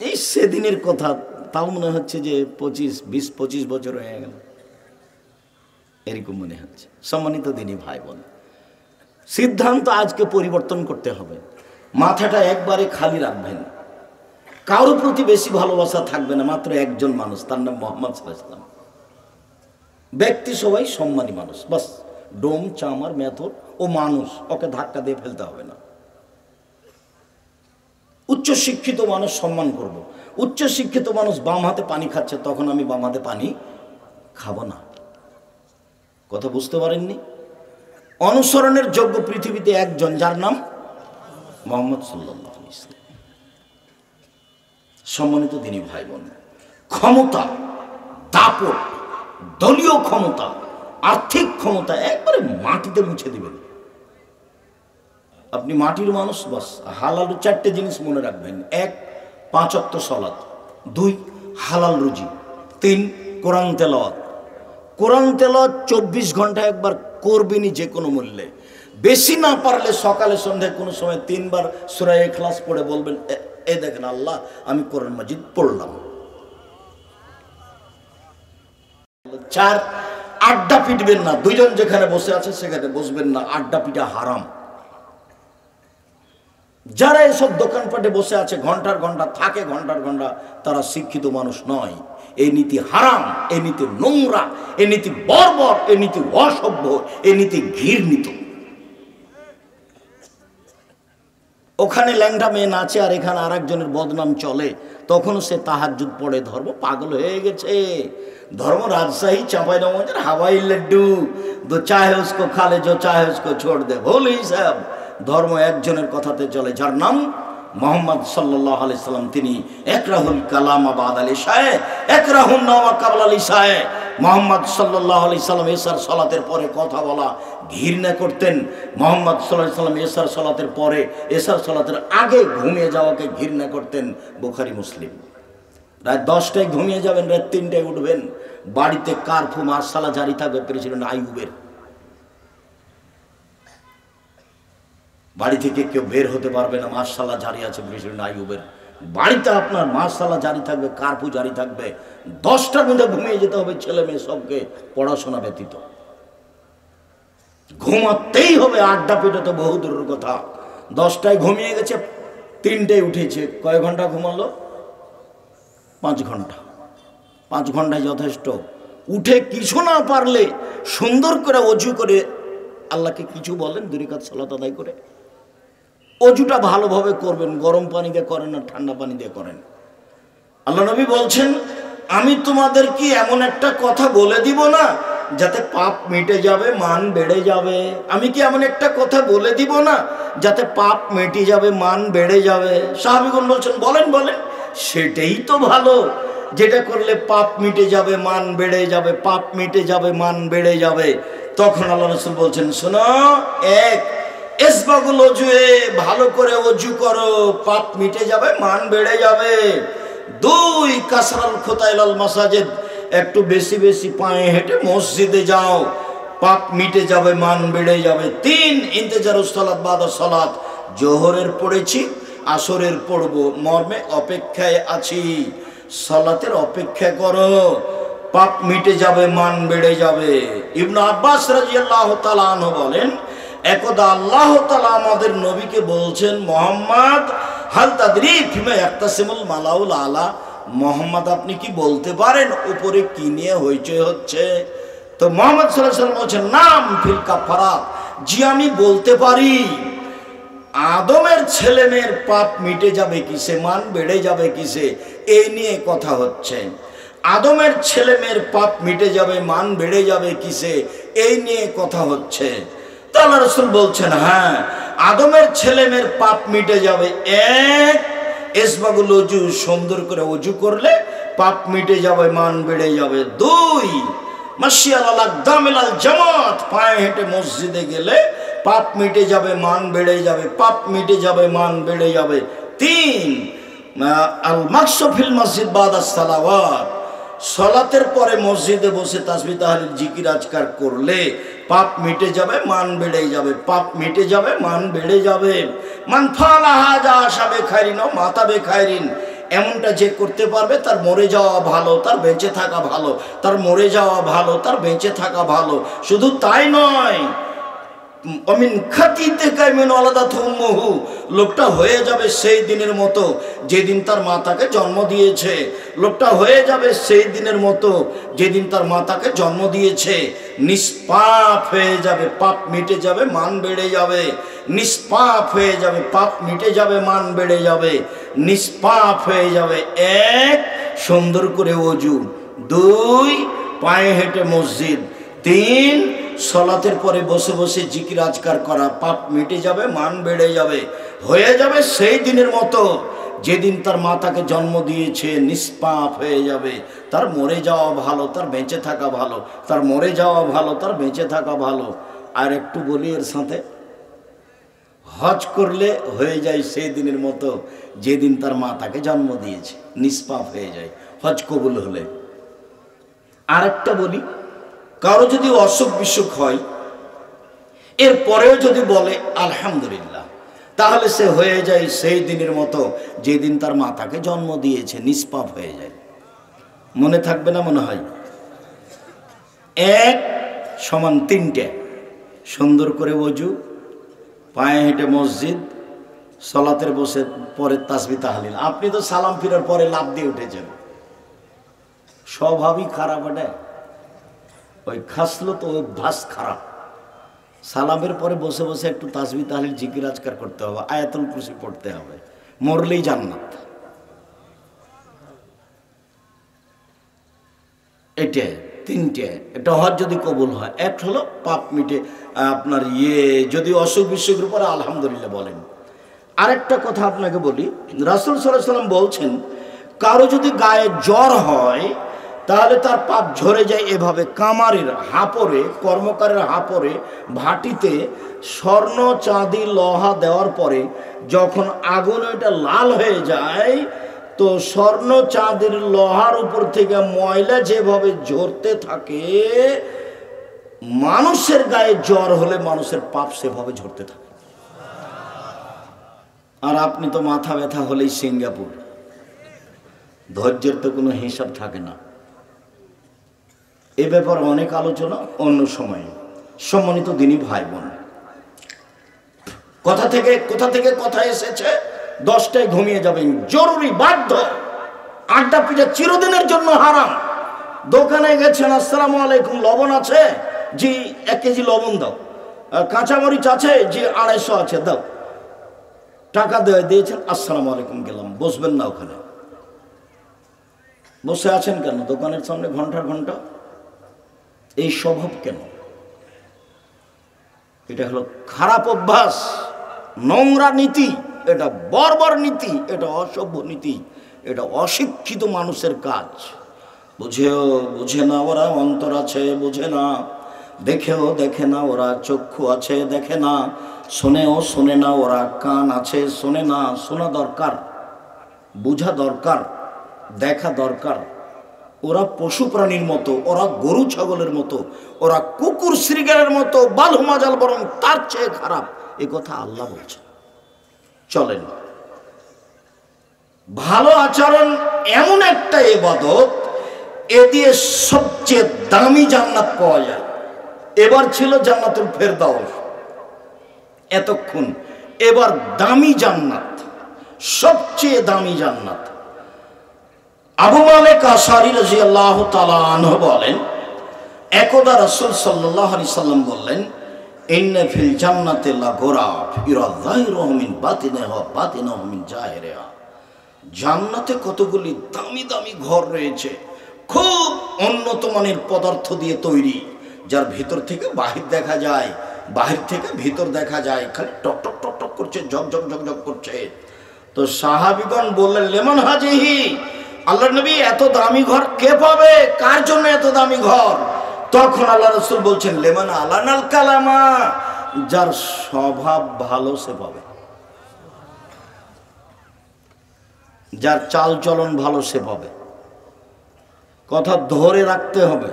এই সেদিনের কথা, তাও মনে হচ্ছে যে 20-25 বছর হয়ে গেল, এরকম মনে হচ্ছে। সম্মানিত দিনী ভাই বোন, সিদ্ধান্ত আজকে পরিবর্তন করতে হবে। মাথাটা একবারে খালি রাখবেন, কারোর প্রতি বেশি ভালোবাসা থাকবে না, মাত্র একজন মানুষ, তার নাম মোহাম্মদ সাল্লাল্লাহু আলাইহি ওয়াসাল্লাম। ব্যক্তি সবাই সম্মানী মানুষ, বাস ডোম চামার মেথর ও মানুষ, ওকে ধাক্কা দিয়ে ফেলতে হবে না। উচ্চ শিক্ষিত মানুষ সম্মান করব। উচ্চ শিক্ষিত মানুষ বাম হাতে পানি খাচ্ছে, তখন আমি বাম হাতে পানি খাবো না। কথা বুঝতে পারেননি? অনুসরণের যোগ্য পৃথিবীতে একজন, যার নাম মুহাম্মদ সাল্লাল্লাহু আলাইহি ওয়াসাল্লাম। সম্মানিত দিনী ভাই বোন, ক্ষমতা, দাপট, দলীয় ক্ষমতা, আর্থিক ক্ষমতা একবারে মাটিতে মুছে দিবেন। আপনি মাটির মানুষ, বাস হালাল 4টে জিনিস মনে রাখবেন। 1, 5 ওয়াক্ত সালাত। 2, হালাল রুজি। 3, কোরআন তেলাওয়াত। কোরআন তেলাওয়াত 24 ঘন্টা একবার করবেনই যে কোনো মূল্যে। বেশি না পারলে সকালে সন্ধ্যায় কোনো সময় 3 বার সূরা ইখলাস পড়ে বলবেন, এই দেখেন আল্লাহ, আমি কোরআন মাজিদ পড়লাম। 4, আড্ডা পিটবেন না। 2 জন যেখানে বসে আছে সেখানে বসবেন না, আড্ডা পিটা হারাম। যারা এসব দোকানপাটে বসে আছে ঘন্টার ঘন্টা থাকে, ঘন্টার ঘন্টা, তারা শিক্ষিত মানুষ নয়। এই নীতি হারাম, এই নীতি নোংরা, এই নীতি বর্বর, এই নীতি অসভ্য, এই নীতি ঘৃণিত। ওখানে ল্যাংটা মেয়ে নাচে আর এখানে আর একজনের বদনাম চলে, তখনও সে তাহাজ্জুদ পড়ে। ধর্ম পাগল হয়ে গেছে। ধর্ম রাজশাহী চাঁপাইনবাবগঞ্জের হাওয়াই লাড্ডু, দো চাহে উসকো খালে, জো চাহে উসকো ছোড় দে, ভুল হিসাব। ধর্ম একজনের কথাতে চলে, যার নাম মুহাম্মদ সাল্লাল্লাহু আলাইহি সাল্লাম। তিনি একরাহুল কালাম বাদাল ইশায়ে, একরাহুন নামা কাবলাল ইশায়ে। মুহাম্মদ সাল্লাল্লাহু আলাইহি সাল্লাম এশার সালাতের পরে কথা বলা ঘৃণা করতেন। মুহাম্মদ সাল্লাল্লাহু আলাইহি সাল্লাম এশার সালাতের পরে, এশার সালাতের আগে ঘুমিয়ে যাওয়াকে ঘৃণা করতেন। বুখারী মুসলিম। রাত 10টায় ঘুমিয়ে যাবেন, রাত 3টায় উঠবেন। বাড়িতে কারফু মাসালা জারি থাকবে। প্রেসিডেন্ট আইয়ুবের বাড়ি থেকে কেউ বের হতে পারবে না, মাসালা জারি আছে প্রেসিডেন্ট আইয়ুবের। বাড়িতে আপনার মাসালা জারি থাকবে, কারফু জারি থাকবে। 10টার মধ্যে ঘুমিয়ে যেতে হবে, ছেলে মেয়ে সবকে, পড়াশোনা ব্যতীত। ঘুমাতেই হবে, আড্ডা পেটে তো বহু দূরের কথা। 10টায় ঘুমিয়ে গেছে, 3টায় উঠেছে, কয় ঘন্টা ঘুমালো? 5 ঘন্টা। 5 ঘন্টায় যথেষ্ট। উঠে কিছু না পারলে সুন্দর করে অজু করে আল্লাহকে কিছু বলেন, 2 রাকাত সালাত আদায় করে। অজুটা ভালোভাবে করবেন, গরম পানি দিয়ে করেন না ঠান্ডা পানি দিয়ে করেন। আল্লাহ নবী বলছেন, আমি তোমাদেরকে এমন একটা কথা বলে দিব না যাতে পাপ মিটে যাবে, মান বেড়ে যাবে। আমি কি এমন একটা কথা বলে দিব না যাতে পাপ মিটে যাবে, মান বেড়ে যাবে? সাহাবীগণ বলছেন, বলেন বলেন। সেটাই তো ভালো, যেটা করলে পাপ মিটে যাবে, মান বেড়ে যাবে, পাপ মিটে যাবে, মান বেড়ে যাবে। তখন আল্লাহ রাসূল বলছেন, শোনো, 1, ইসবাগুল ওজুয়ে, ভালো করে ওজু করো, পাপ মিটে যাবে, মান বেড়ে যাবে। 2, কাসরাল খুতাইলাল মাসাজিদ, একটু বেশি বেশি পায়ে হেঁটে মসজিদে যাও, পাপ মিটে যাবে, মান বেড়ে যাবে। 3, ইন্তেজারুস সালাত বাদা সালাত, জোহরের পড়েছি, আসরের পড়ব, মর্মে অপেক্ষায় আছি, সালাতের অপেক্ষা করো, পাপ মিটে যাবে, মান বেড়ে যাবে। ইবনে আব্বাস রাদিয়াল্লাহু তাআলা আনহু বলেন, একদা আল্লাহ তাআলা আমাদের নবীকে বলছেন, মুহাম্মদ হাল তাদরি ফিমা ইয়াক্তাসিমুল মালাউল আলা, মুহাম্মদ আপনি কি বলতে পারেন উপরে কি নিয়ে হইচই হচ্ছে? তো মুহাম্মদ সাল্লাল্লাহু আলাইহি ওয়াসাল্লাম বলছেন, নাম ফিল কাফারাত, জি আমি বলতে পারি। আদমের ছেলে মেয়ের পাপ মিটে যাবে কিসে, মান বেড়ে যাবে কিসে, এই নিয়ে কথা হচ্ছে। আদমের ছেলে মেয়ের পাপ মিটে যাবে, মান বেড়ে যাবে কিসে, এই নিয়ে কথা হচ্ছে। তো আল্লাহ রাসূল বলছেন, হ্যাঁ, আদমের ছেলে মেয়ের পাপ মিটে যাবে। 1, ইসবাগুল ওজু, সুন্দর করে ওজু করলে পাপ মিটে যাবে, মান বেড়ে যাবে। 2, মাশিয়াল আকদামিলাল জামাত, পায়ে হেঁটে মসজিদে গেলে পাপ মিটে যাবে, মান বেড়ে যাবে, পাপ মিটে যাবে, মান বেড়ে যাবে। 3, আল মাকসু ফিল মসজিদ বাদাস সালাওয়াত, সালাতের পরে মসজিদে বসে তাসবিহ তাহলিল জিকির আজকার করলে পাপ মিটে যাবে, মান বেড়ে যাবে, পাপ মিটে যাবে, মান বেড়ে যাবে। মান ফালা হাজা আশাবে খাইরিন ও মাতাবে খাইরিন, এমনটা যে করতে পারবে তার মরে যাওয়া ভালো, তার বেঁচে থাকা ভালো, তার মরে যাওয়া ভালো, তার বেঁচে থাকা ভালো। শুধু তাই নয়, অমিন খাতিতে কাইমিন আলাদাত উম্মুহু, লোকটা হয়ে যাবে সেই দিনের মতো যেদিন তার মা তাকে জন্ম দিয়েছে। লোকটা হয়ে যাবে সেই দিনের মতো যেদিন তার মা তাকে জন্ম দিয়েছে। নিষ্পাপ হয়ে যাবে, পাপ মিটে যাবে, মান বেড়ে যাবে। নিষ্পাপ হয়ে যাবে, পাপ মিটে যাবে, মান বেড়ে যাবে। নিষ্পাপ হয়ে যাবে, এক, সুন্দর করে ওযু, দুই, পায়ে হেঁটে মসজিদ, তিন, সলাতের পরে বসে বসে জিকির আজকার করা, পাপ মিটে যাবে, মান বেড়ে যাবে। হয়ে যাবে সেই দিনের মতো যেদিন তার মা তাকে জন্ম দিয়েছে। নিষ্পাপ হয়ে যাবে। তার মরে যাওয়া ভালো, তার বেঁচে থাকা ভালো। তার মরে যাওয়া ভালো, তার বেঁচে থাকা ভালো। আর একটু বলি এর সাথে, হজ করলে হয়ে যায় সেই দিনের মতো যেদিন তার মা তাকে জন্ম দিয়েছে। নিষ্পাপ হয়ে যায় হজ কবুল হলে। আর একটা বলি, কারো যদি অসুখ বিসুখ হয়, এরপরেও যদি বলে আলহামদুলিল্লাহ, তাহলে সে হয়ে যায় সেই দিনের মতো যেদিন তার মা তাকে জন্ম দিয়েছে। নিষ্পাপ হয়ে যায়। মনে থাকবে না মনে হয়? এক সমান তিনটে, সুন্দর করে ওযু, পায়ে হেঁটে মসজিদ, সলাতের বসে পরে তাসবিহ তাহলিল। আপনি তো সালাম ফিরার পরে লাফ দিয়ে উঠেছেন। স্বভাবই খারাপ। এটা ওই খাসলো তো অভ্যাস খারাপ। সালামের পরে বসে বসে একটু তাসবিহ তাহলিল জিকির আজকার করতে হবে, আয়াতুল কুরসি পড়তে হবে, মরলেই জান্নাত। এটা তিনটে। এটা হজ যদি কবুল হয়, এক হলো পাপ মিটে, আপনার যদি অসুখ বিসুখের উপরে আলহামদুলিল্লাহ বলেন। আরেকটা কথা আপনাকে বলি, রাসূল সাল্লাল্লাহু আলাইহি ওয়াসাল্লাম বলছেন, কারো যদি গায়ে জ্বর হয় তাহলে তার পাপ ঝরে যায় এভাবে, কামারের হাপড়ে, কর্মকারের হাপড়ে ভাটিতে স্বর্ণ চাঁদি লোহা দেওয়ার পরে যখন আগুন ওইটা লাল হয়ে যায়, তো স্বর্ণ চাঁদির লোহার উপর থেকে ময়লা যেভাবে ঝরতে থাকে, মানুষের গায়ে জ্বর হলে মানুষের পাপ সেভাবে ঝরতে থাকে। আর আপনি তো মাথা ব্যথা হলেই সিঙ্গাপুর, ধৈর্যের তো কোনো হিসাব থাকে না। এ ব্যাপারে অনেক আলোচনা অন্য সময়ে। সম্মানিত দিনী ভাই বোন, কোথা থেকে কথা এসেছে, 10টায় ঘুমিয়ে যাবেন, জরুরি, বাধ্য। আড্ডা পিঠা চিরদিনের জন্য হারাম। দোকানে গেছেন, আসসালামু আলাইকুম, লবণ আছে? জি 1 কেজি লবণ দাও। কাঁচামরিচ আছে? জি 250 আছে, দাও। টাকা দিয়েছেন, আসসালামু আলাইকুম, গেলাম। বসবেন না ওখানে। বসে আছেন কেন দোকানের সামনে ঘন্টার ঘন্টা? এই স্বভাব কেন? এটা হলো খারাপ অভ্যাস, নোংরা নীতি, এটা বর্বর নীতি, এটা অসভ্য নীতি, এটা অশিক্ষিত মানুষের কাজ। বুঝে না ওরা, অন্তর আছে বুঝে না, দেখেও দেখে না ওরা, চক্ষু আছে দেখে না, শোনেও শোনে না ওরা, কান আছে শোনে না। শোনা দরকার, বোঝা দরকার, দেখা দরকার। ওরা পশু প্রাণীর মতো, ওরা গরু ছাগলের মতো, ওরা কুকুর শ্রীগালের মতো, বালহুমাজাল, বরং তার চেয়ে খারাপ। এ কথা আল্লাহ বলছেন। চলেন, ভালো আচরণ এমন একটা ইবাদত, এ দিয়ে সবচেয়ে দামি জান্নাত পাওয়া যায়। এবার ছিল জান্নাতুল ফেরদাউস, এতক্ষণ। এবার দামি জান্নাত, সবচেয়ে দামি জান্নাত। আবু মালিক আশআরী রাদিয়াল্লাহু তাআলা আনহু বলেন, একদা রাসূল সাল্লাল্লাহু আলাইহি সাল্লাম বললেন, ইন্না ফিল জান্নাতি লাগুরাফ ইরা যাহিরুহু মিন বাতিনিহা ওয়া বাতিনুহু মিন জাহিরিহা। জান্নাতে কতগুলি দামি দামি ঘর রয়েছে, খুব উন্নত মানের পদার্থ দিয়ে তৈরি, যার ভিতর থেকে বাহির দেখা যায়, বাহির থেকে ভিতর দেখা যায়, খালি টক টক টক টক করছে, ঝকঝক ঝকঝক করছে। তো সাহাবীগণ বললেন, লেমান হাজিহি, আল্লাহর নবী, এত দামি ঘর কে পাবে? কার জন্য এত দামি ঘর? তখন আল্লাহ রাসূল বলছেন, লেমান আলানাল কালামা, যার স্বভাব ভালো সে পাবে, যার চাল চলন ভালো সে পাবে। কথা ধরে রাখতে হবে।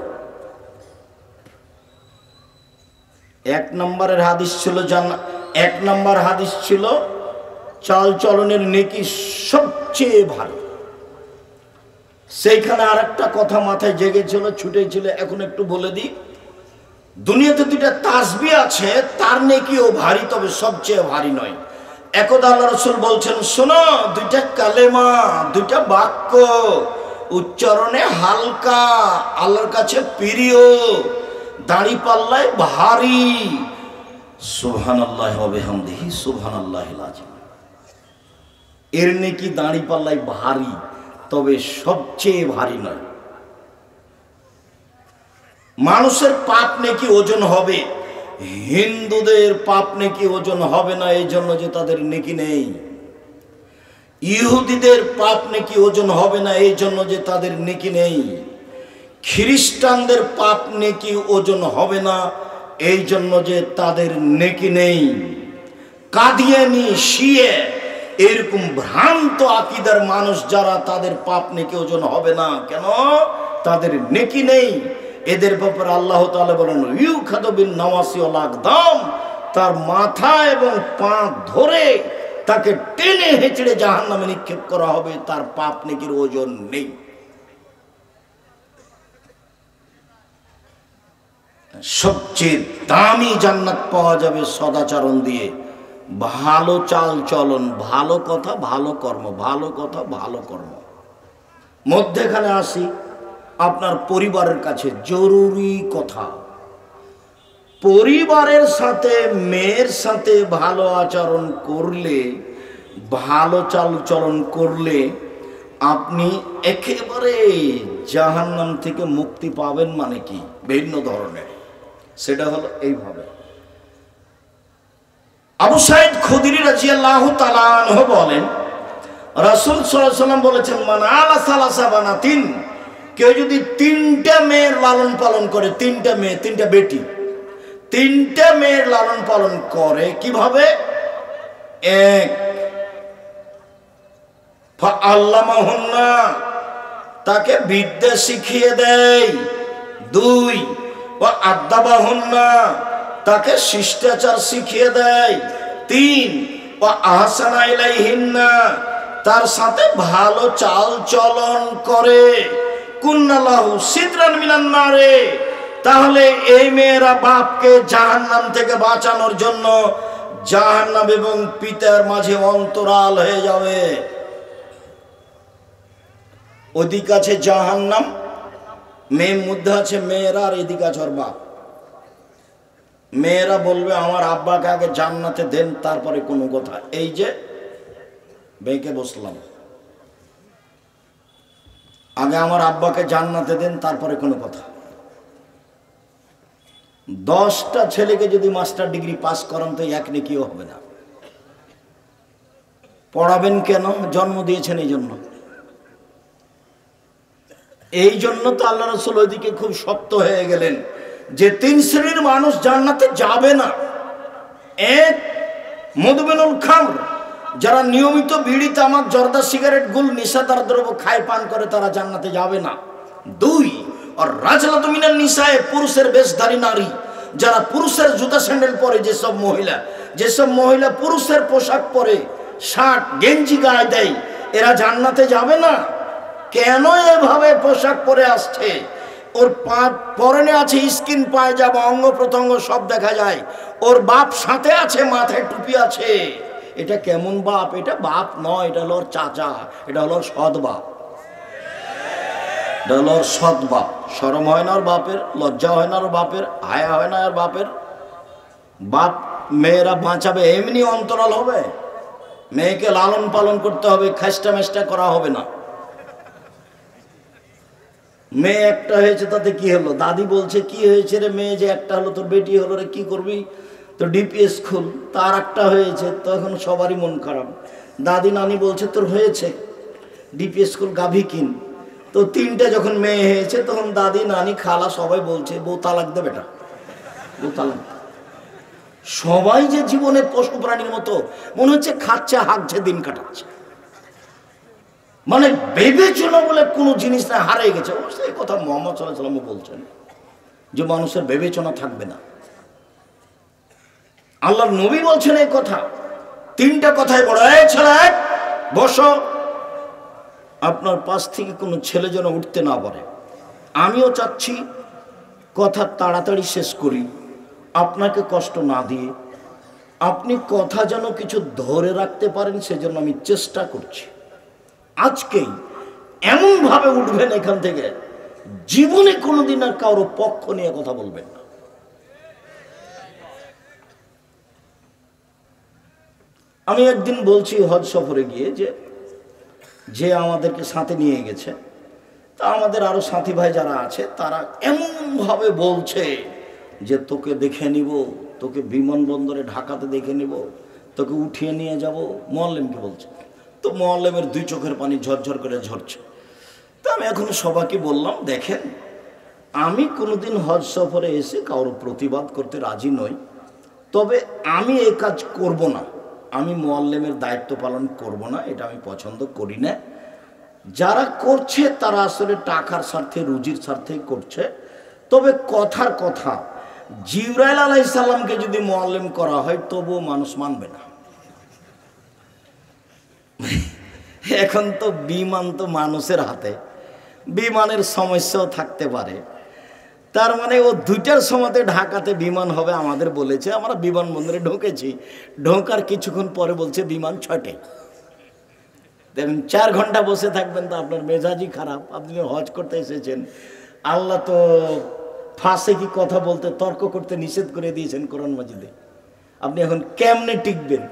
1 নম্বরের হাদিস ছিল এক নম্বর হাদিস ছিল চাল চলনের নেকি সবচেয়ে ভালো। সেইখানে আরেকটা কথা মাথায় জেগেছিল, ছুটেছিল, এখন একটু বলে দিই। দুনিয়াতে দুইটা তাসবিহ আছে, তার নেকিও ভারী, তবে সবচেয়ে ভারী নয়। একদা আল্লাহ রাসূল বলছেন, শোনো, দুইটা কালেমা, দুইটা বাক্য উচ্চারণে হালকা, আল্লাহর কাছে প্রিয়, দাড়ি পাল্লায় ভারী। সুবহানাল্লাহি ওয়া বিহামদিহি সুবহানাল্লাহিল আযীম। এর নেকি দাড়ি পাল্লায় ভারী, তবে সবচেয়ে ভারী নয়। মানুষের পাপ নেকি ওজন হবে, হিন্দুদের পাপ নেকি ওজন হবে না, এই জন্য যে তাদের নেকি নেই। ইহুদিদের পাপ নেকি ওজন হবে না, এই জন্য যে তাদের নেকি নেই। খ্রিস্টানদের পাপ নেকি ওজন হবে না, এই জন্য যে তাদের নেকি নেই। কাদিয়ানি, শিয়ে, এরকম ভ্রান্ত আকীদার মানুষ যারা, তাদের পাপ নেকি ওজন হবে না। কেন? তাদের নেকি নেই। এদের ব্যাপারে আল্লাহ তাআলা বলেন, ইউখাযু বিন নাওয়াসি ওয়াল আকদাম, তার মাথা এবং পা ধরে তাকে টেনে হেঁচড়ে জাহান্নামে নিক্ষেপ করা হবে, তার পাপ নেকির ওজন নেই। সবচেয়ে দামি জান্নাত পাওয়া যাবে সদাচরণ দিয়ে, ভালো চাল চলন, ভালো কথা, ভালো কর্ম, ভালো কথা, ভালো কর্ম। মধ্যেখানে আসি আপনার পরিবারের কাছে জরুরি কথা। পরিবারের সাথে, মেয়ের সাথে ভালো আচরণ করলে, ভালো চাল চলন করলে আপনি একেবারে জাহান্নাম থেকে মুক্তি পাবেন। মানে কি? ভিন্ন ধরনের। সেটা হলো এইভাবে। আবু সাঈদ খুদরি রাদিয়াল্লাহু তাআলা আনহু বলেন, রাসূল সাল্লাল্লাহু আলাইহি ওয়াসাল্লাম বলেছেন, মান আলা সালাসা বানাতিন, কেউ যদি তিনটা মেয়ের লালন পালন করে, তিনটা মেয়ে, তিনটা বেটি, তিনটা মেয়ের লালন পালন করে, কিভাবে? এক, ফাআল্লামাহুন্না, তাকে বিদ্যা শিখিয়ে দেয়। দুই, ওয়া আদাবাহুন্না, তাকে শিষ্টাচার শিখিয়ে দেয়। তিন, ওয়া আহসানা ইলাইহিন্না, তার সাথে ভালো চাল চলন করে। কুন্নালাহু সিদরান মিনান নারে, তাহলে এই মেয়েরা বাপকে জাহান্নাম থেকে বাঁচানোর জন্য জাহান্নাম এবং পিতার মাঝে অন্তরাল হয়ে যাবে। ওদিকে আছে জাহান্নাম, মেয়ের মধ্যে আছে মেয়েরা, আর এদিকে আছে ওর বাপ। মেয়েরা বলবে, আমার আব্বাকে আগে জান্নাতে দেন, তারপরে কোনো কথা। এই যে বেঁকে বসলাম, আগে আমার আব্বাকে জান্নাতে দেন, তারপরে কোনো কথা। 10টা ছেলেকে যদি মাস্টার ডিগ্রি পাস করান, তো এক নেকিও হবে না। পড়াবেন কেন? জন্ম দিয়েছেন এই জন্য। এই জন্য তো আল্লাহ রাসূল ওইদিকে খুব শক্ত হয়ে গেলেন যে 3 শ্রেণীর মানুষ জান্নাতে যাবে না। এক, মদমিনুল খামর, যারা নিয়মিত বিড়ি, তামাক, জর্দা, সিগারেট, গুল, নেশাদার দ্রব্য খায়, পান করে, তারা জান্নাতে যাবে না। দুই, আর রাজলাতু মিনান নিসায়ে, পুরুষের বেশধারী নারী, যারা পুরুষের জুতা স্যান্ডেল পরে, যেসব মহিলা পুরুষের পোশাক পরে, শার্ট গেঞ্জি গায়ে দেয়, এরা জান্নাতে যাবে না। কেন? এভাবে পোশাক পরে আসছে, ওর পরনে আছে স্কিন পায়জামা, অঙ্গ প্রত্যঙ্গ সব দেখা যায়, ওর বাপ সাথে আছে, মাথায় টুপি আছে। এটা কেমন বাপ? এটা বাপ নয়, এটা হলো ওর চাচা, এটা হলো ওর সৎ বাপ, এটা হলো ওর সৎ বাপ। শরম হয় না ওর বাপের? লজ্জা হয় না ওর বাপের? হায়া হয় না ওর বাপের? বাপ মেয়েরা বাঁচাবে, এমনি অন্তরাল হবে? মেয়েকে লালন পালন করতে হবে, খাস্টা মেষ্টা করা হবে না। মেয়ে একটা হয়েছে, তাতে কি হলো? দাদি বলছে, কি হয়েছে রে মেয়ে যে একটা হলো, তোর বেটি হলো রে, কি করবি? তো ডিপিএস খুল। তার একটা হয়েছে, তখন সবারই মন খারাপ। দাদি নানি বলছে, তোর হয়েছে, ডিপিএস খুল, গাভী কিন। তো 3টে যখন মেয়ে হয়েছে, তখন দাদি নানি খালা সবাই বলছে, বউ তালাক দে বেটা, বউ তালাক। সবাই যে জীবনে পশু প্রাণীর মতো মনে হচ্ছে খাচ্ছে, হাঁকছে, দিন কাটাচ্ছে। মানে বিবেচনা বলে কোনো জিনিস না, হারিয়ে গেছে। এই কথা মুহাম্মদ সাল্লাল্লাহু আলাইহি ওয়াসাল্লাম বলছেন যে মানুষের বিবেচনা থাকবে না। আল্লাহর নবী বলছেন এই কথা। 3টা কথাই বড়। এই ছেলে বসো, আপনার পাশ থেকে কোনো ছেলে যেন উঠতে না পারে। আমিও চাচ্ছি কথা তাড়াতাড়ি শেষ করি, আপনাকে কষ্ট না দিয়ে। আপনি কথা যেন কিছু ধরে রাখতে পারেন, সেজন্য আমি চেষ্টা করছি। আজকেই এমনভাবে উঠবেন এখান থেকে, জীবনে কোনোদিন আর কারো পক্ষ নিয়ে কথা বলবেন না। আমি একদিন বলছি হজ সফরে গিয়ে, যে আমাদেরকে সাথে নিয়ে গেছে, তা আমাদের আরো সাথী ভাই যারা আছে তারা এমনভাবে বলছে যে তোকে দেখে নিব, তোকে বিমানবন্দরে ঢাকাতে দেখে নিব, তোকে উঠিয়ে নিয়ে যাব। মোয়াল্লেমকে বলছে। তো মোয়াল্লেমের দুই চোখের পানি ঝরঝর করে ঝরছে। তো আমি এখন সবাইকে বললাম, দেখেন, আমি কোনোদিন হজ সফরে এসে কারো প্রতিবাদ করতে রাজি নই, তবে আমি এই কাজ করব না। আমি মোয়াল্লেমের দায়িত্ব পালন করব না, এটা আমি পছন্দ করি না। যারা করছে তারা আসলে টাকার স্বার্থে, রুজির স্বার্থেই করছে। তবে কথার কথা, জিবরাইল আলাইহিস সালামকে যদি মোয়াল্লেম করা হয় তবুও মানুষ মানবে না। এখন তো বিমান তো মানুষের হাতে, বিমানের সমস্যাও থাকতে পারে। তার মানে ও 2টার সময়তে ঢাকাতে বিমান হবে আমাদের বলেছে। আমরা বিমানবন্দরে ঢুকেছি, ঢোকার কিছুক্ষণ পরে বলছে বিমান 6টায়। দেখুন, 4 ঘন্টা বসে থাকবেন তো আপনার মেজাজই খারাপ। আপনি হজ করতে এসেছেন, আল্লাহ তো ফাঁসে কি কথা বলতে, তর্ক করতে নিষেধ করে দিয়েছেন কোরআন মাজিদে। আপনি এখন কেমনে টিকবেন?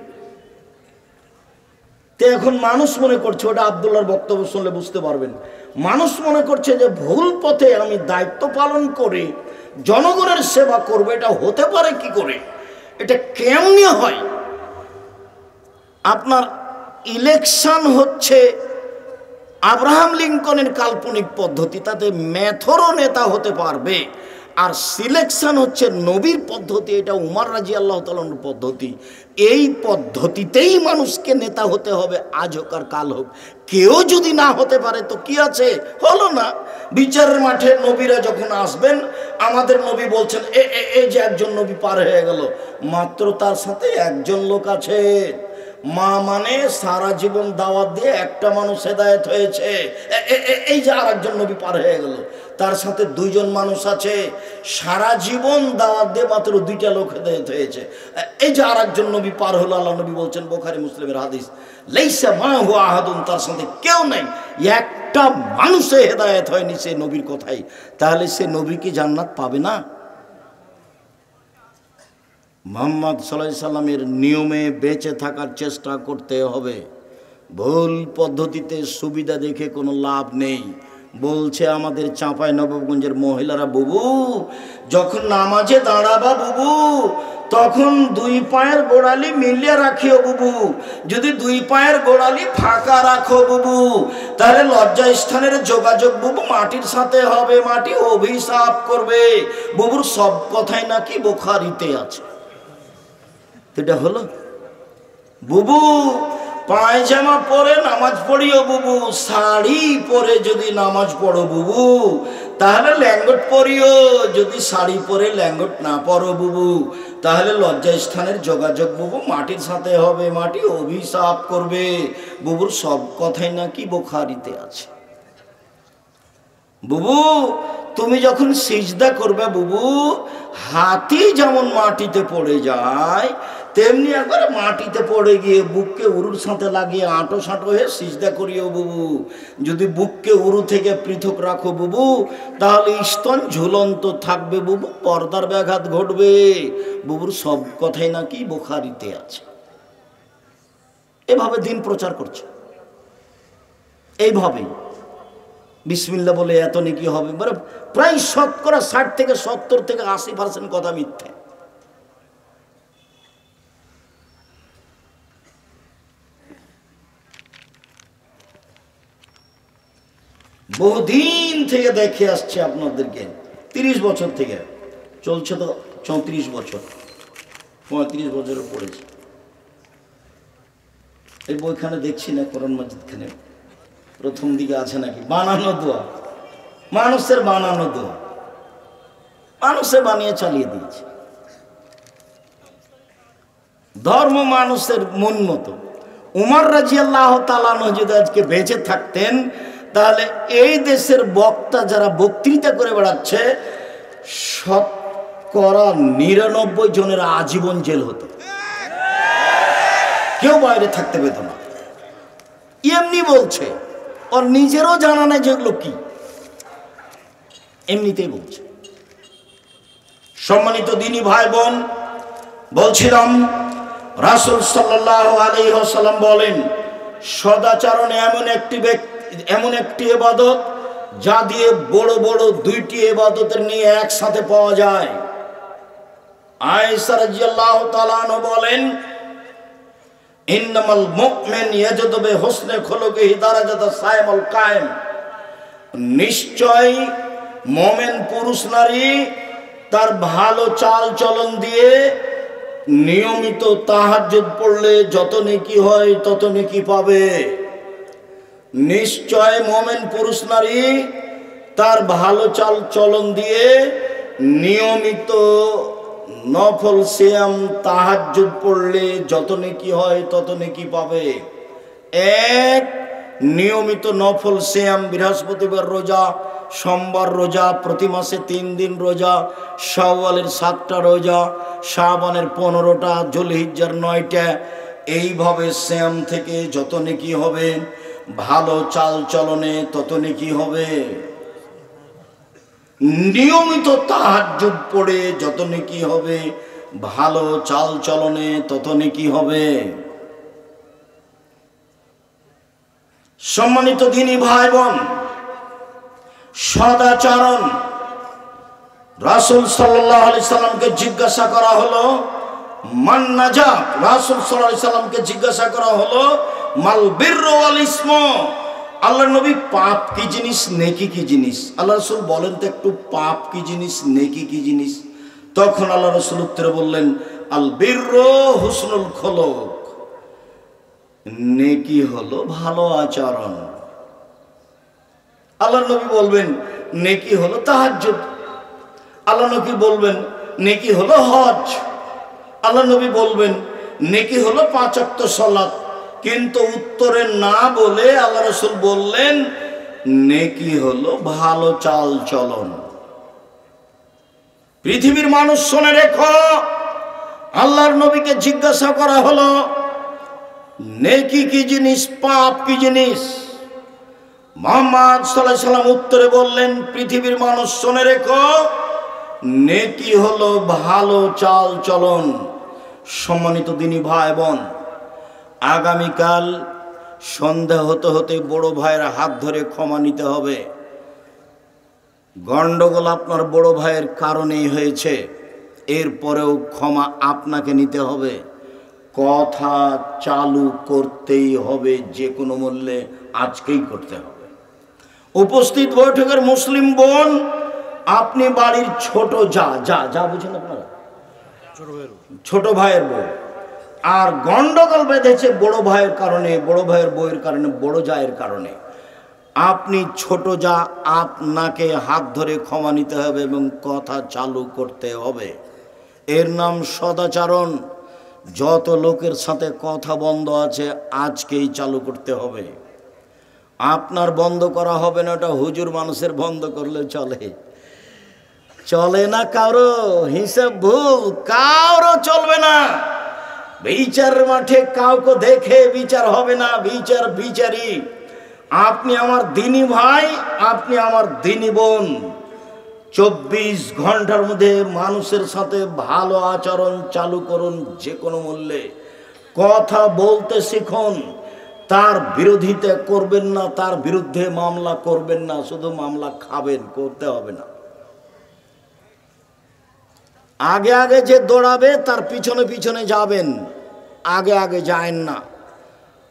তো এখন মানুষ মনে করছে, ওটা আব্দুল্লাহর বক্তব্য শুনলে বুঝতে পারবেন, মানুষ মনে করছে যে ভুল পথে আমি দায়িত্ব পালন করে জনগণের সেবা করব, এটা হতে পারে কি করে, এটা কেমনে হয়? আপনার ইলেকশন হচ্ছে আব্রাহাম লিঙ্কনের কাল্পনিক পদ্ধতি, তাতে মেথরও নেতা হতে পারবে। আর সিলেকশন হচ্ছে নবীর পদ্ধতি, এটা উমর রাদিয়াল্লাহু তাআলার পদ্ধতি। এই পদ্ধতিতেই মানুষকে নেতা হতে হবে, আজ হোক আর কাল হোক। কেউ যদি না হতে পারে তো কি আছে, হলো না। বিচারের মাঠে নবীরা যখন আসবেন, আমাদের নবী বলছেন এই যে একজন নবী পার হয়ে গেল, মাত্র তার সাথে একজন লোক আছে। মা মানে সারা জীবন দাওয়াত দিয়ে একটা মানুষ হেদায়েত হয়েছে, এই যে আর একজন নবী পার হয়ে গেল, তার সাথে 2জন মানুষ আছে, সারা জীবন দাওয়াত দিয়ে মাত্র 2টা লোক হেদায়েত হয়েছে, এই যে আর একজন নবী পার হলো। আল্লাহ নবী বলছেন, বুখারী মুসলিমের হাদিস, লাইসা মাহু আহাদুন, তার সাথে কেউ নাই, একটা মানুষে হেদায়েত হয়নি সে নবীর কথাই। তাহলে সে নবী কি জান্নাত পাবে না? মুহাম্মদ সাল্লাল্লাহু আলাইহি সাল্লামের নিয়মে বেঁচে থাকার চেষ্টা করতে হবে। ভুল পদ্ধতিতে সুবিধা দেখে কোনো লাভ নেই। বলছে আমাদের চাঁপাইনবাবগঞ্জের মহিলারা, বুবু যখন নামাজে দাঁড়াবা বুবু, তখন 2 পায়ের গোড়ালি মিলিয়ে রাখিও বুবু। যদি 2 পায়ের গোড়ালি ফাঁকা রাখো বুবু, তাহলে লজ্জা স্থানের যোগাযোগ বুবু মাটির সাথে হবে, মাটি অভিশাপ করবে। বুবুর সব কথাই নাকি বুখারীতে আছে। এটা হলো বুবু পায়জামা পরে নামাজ পড়িও বুবু, শাড়ি পরে যদি নামাজ পড়ো বুবু, তাহলে ল্যাঙ্গট পরিও। যদি শাড়ি পরে ল্যাঙ্গট না পরো বুবু, তাহলে লজ্জা স্থানের যোগাযোগ বুবু মাটির সাথে হবে, মাটি অভিশাপ করবে। বুবুর সব কথাই নাকি বুখারীতে আছে। বুবু তুমি যখন সিজদা করবে বুবু, হাতি যেমন মাটিতে পড়ে যায়, তেমনি একবার মাটিতে পড়ে গিয়ে বুককে উরুর সাথে লাগিয়ে আঁটো সাঁটো হয়ে সিজদা করিও বুবু। যদি বুককে উরু থেকে পৃথক রাখো বুবু, তাহলে স্তন ঝুলন্ত থাকবে বুবু, পর্দার ব্যাঘাত ঘটবে। বুবুর সব কথাই নাকি বুখারীতে আছে। এভাবে দিন প্রচার করছে, এইভাবেই বিসমিল্লাহ বলে এত নেকি হবে। মানে প্রায় 60 থেকে 70 থেকে 80% কথা মিথ্যে। বহুদিন থেকে দেখে আসছে আপনাদেরকে, 30 বছর থেকে চলছে, তো 34 বছর 35 বছরে পড়েছে। এই বইখানে দেখছি না, কোরআন মাজিদ খানে প্রথম দিকে আছে নাকি বানানো দোয়া, মানুষের বানানো দোয়া, মানুষে বানিয়ে চালিয়ে দিয়েছে। ধর্ম মানুষের মন মতো। উমর রাদিয়াল্লাহু তাআলা আনহু যদি আজকে বেঁচে থাকতেন, তাহলে এই দেশের বক্তা যারা বক্তৃতা করে বেড়াচ্ছে, শতকরা 99 জনের আজীবন জেল হতো, কেউ বাইরে থাকতে পেত না। এমনি বলছে, ওর নিজেরও জানা নেই যেগুলো কি, এমনিতেই বলছে। সম্মানিত দিনী ভাই বোন, বলছিলাম রাসূল সাল্লাল্লাহু আলাইহি ওয়াসাল্লাম বলেন, সদাচরণ এমন একটি ইবাদত যা দিয়ে বড় বড় দুইটি ইবাদতের নিয়ে একসাথে পাওয়া যায়। আয়েশা রাদিয়াল্লাহু তাআলা আনহা বলেন, ইন্নামাল মুমিন ইয়াজদু বিহুসনি খুলুকিহি দারাজাতা সাইমুল কায়েম, নিশ্চয় মুমিন পুরুষ নারী তার ভালো চাল চলন দিয়ে নিয়মিত তাহাজ্জুদ পড়লে যত নেকি হয় তত নেকি পাবে। নিশ্চয় মুমিন পুরুষ নারী তার ভালো চাল চলন দিয়ে নিয়মিত নফল সিয়াম তাহাজ্জুদ পড়লে যত নেকি হয় তত নেকি পাবে। এক, নিয়মিত নফল সিয়াম, বৃহস্পতিবার রোজা, সোমবার রোজা, প্রতি মাসে 3 দিন রোজা, শাওয়ালের 7টা রোজা, শাবানের 15টা, যুলহিজ্জার 9টা, এইভাবে সিয়াম থেকে যত নেকি হবে, ভালো চাল চলনে তত নেকি হবে। নিয়মিত তাহাজ্জুদ পড়ে যত নেকি হবে, ভালো চাল চলনে তত নেকি হবে। সম্মানিত দিনী ভাই বোন, সদাচরণ, রাসূল সাল্লাল্লাহু আলাইহি সাল্লামকে জিজ্ঞাসা করা হলো মান নাজাত, রাসূল সাল্লাল্লাহু আলাইহি সাল্লামকে জিজ্ঞাসা করা হলো মাল বিররু ওয়াল ইসমু, আল্লাহর নবী পাপ কি জিনিস, নেকি কি জিনিস? আল্লাহ রাসূল বলেন তো একটু, পাপ কি জিনিস, নেকি কি জিনিস? তখন আল্লাহ রাসূল উত্তরে বললেন, আল বিররু হুসনুল খুলুক, নেকি হলো ভালো আচরণ। আল্লাহ নবী বলবেন নেকি হলো তাহাজ্জুদ, আল্লাহ নবী বলবেন নেকি হলো হজ, আল্লাহ নবী বলবেন নেকি হলো 5 ওয়াক্ত সালাত। কিন্তু উত্তরে না বলে আল্লাহ রাসূল বললেন নেকি হলো ভালো চাল চলন। পৃথিবীর মানুষ শুনে রেখো, আল্লাহর নবীকে জিজ্ঞাসা করা হলো নেকি কি জিনিস, পাপ কি জিনিস? মুহাম্মদ সাল্লাল্লাহু আলাইহি সাল্লাম উত্তরে বললেন, পৃথিবীর মানুষ শুনে রেখো, নেকি হলো ভালো চাল চলন। সম্মানিত দিনী ভাই বোন, আগামীকাল সন্ধ্যা হতে হতে বড় ভাইয়ের হাত ধরে ক্ষমা নিতে হবে। গন্ডগোল আপনার বড় ভাইয়ের কারণেই হয়েছে, এরপরেও ক্ষমা আপনাকে নিতে হবে। কথা চালু করতেই হবে, যে কোনো মূল্যে আজকেই করতে হবে। উপস্থিত বৈঠকের মুসলিম বোন, আপনি বাড়ির ছোট যা বুঝেন আপনারা, ছোট ভাইয়ের বউ, আর গন্ডগোল বেঁধেছে বড় ভাইয়ের কারণে, বড় ভাইয়ের বউয়ের কারণে, বড় জায়ের কারণে। আপনি ছোট যা, আপনাকে হাত ধরে ক্ষমা নিতে হবে এবং কথা চালু করতে হবে। এর নাম সদাচরণ। যত লোকের সাথে কথা বন্ধ আছে আজকেই চালু করতে হবে। আপনার বন্ধ করা হবে না, ওটা হুজুর মানুষের বন্ধ করলে চলে না। কারো হিসাব ভুল, কারো চলবে না। বিচার মাঠে কাউকে দেখে বিচার হবে না, বিচার বিচারই। আপনি আমার দিনী ভাই, আপনি আমার দিনী বোন। 24 ঘন্টার মধ্যে মানুষের সাথে ভালো আচরণ চালু করুন, যে কোনো মূল্যে। কথা বলতে শিখুন, তার বিরোধিতা করবেন না, তার বিরুদ্ধে মামলা করবেন না, শুধু মামলা খাবেন, করতে হবে না। আগে আগে যে দৌড়াবে তার পিছনে পিছনে যাবেন, আগে আগে যায়েন না।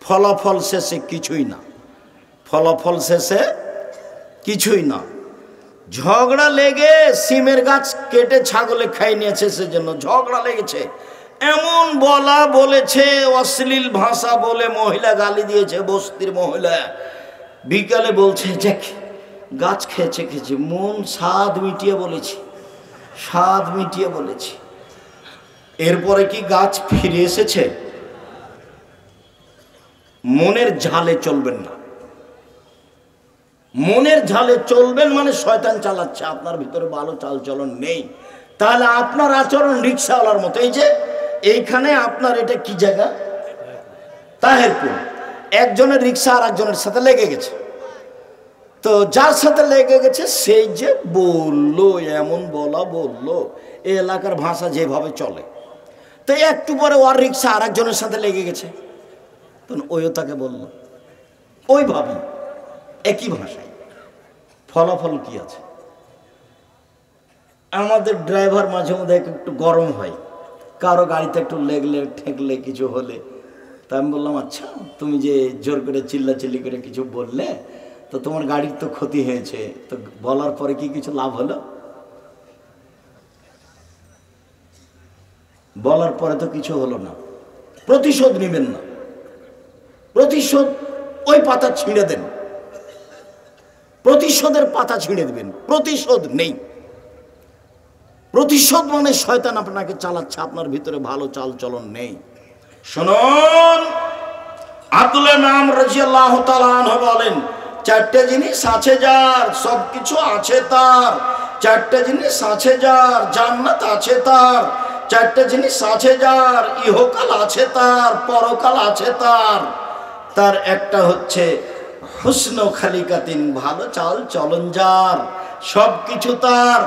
ফলাফল শেষে কিছুই না, ফলাফল শেষে কিছুই না। ঝগড়া লেগে সিমের গাছ কেটে ছাগলে খাই নিয়েছে, সেজন্য ঝগড়া লেগেছে। এমন বলেছে, অশ্লীল ভাষা বলে মহিলা গালি দিয়েছে, বস্তির মহিলা। বিকালে বলছে যে গাছ খেয়েছে, মন স্বাদ মিটিয়ে বলেছি। এরপরে কি গাছ ফিরে এসেছে? মনের ঝালে চলবেন না। মনের ঝালে চলবেন মানে শয়তান চালাচ্ছে, আপনার ভিতরে ভালো চালচলন নেই, তাহলে আপনার আচরণ রিক্সাওয়ালার মতো। এই যে এইখানে আপনার এটা কি জায়গা, তাহেরপুর, একজনের রিক্সা আর একজনের সাথে লেগে গেছে। তো যার সাথে লেগে গেছে সেই যে বললো, এমন বলা বললো, এই এলাকার ভাষা যেভাবে চলে, তো একটু পরে ওর রিক্সা আর একজনের সাথে লেগে গেছে, তো ওইও তাকে বলল ওইভাবে একই ভাষায়। ফলাফল কি আছে? আমাদের ড্রাইভার মাঝে মধ্যে একটু গরম হয়, কারো গাড়িতে একটু লেগলে ঠেকলে কিছু হলে, তা আমি বললাম আচ্ছা তুমি যে জোর করে চিল্লাচিল্লি করে কিছু বললে, তো তোমার গাড়ির তো ক্ষতি হয়েছে, তো বলার পরে কি কিছু লাভ হলো? বলার পরে তো কিছু হলো না। প্রতিশোধ নেবেন না, প্রতিশোধ ওই পাতা ছিঁড়ে দেন, প্রতিশোধের পাতা ছিঁড়ে দেবেন। প্রতিশোধ নেই, প্রতিশোধ মানে শয়তান আপনাকে চালাচ্ছে, আপনার ভিতরে ভালো চাল চলন নেই। শুনুন, আব্দুল্লাহ নাম রাদিয়াল্লাহু তাআলা আনহু বলেন, চারটে জিনিস আছে যার, সবকিছু আছে তার। চারটে জিনিস আছে যার, জান্নাত আছে তার। চারটে জিনিস আছে যার, ইহকাল আছে তার, পরকাল আছে তার। তার একটা হচ্ছে হুসনু খালিকাতিন, ভালো চাল চলন যার, সবকিছু তার।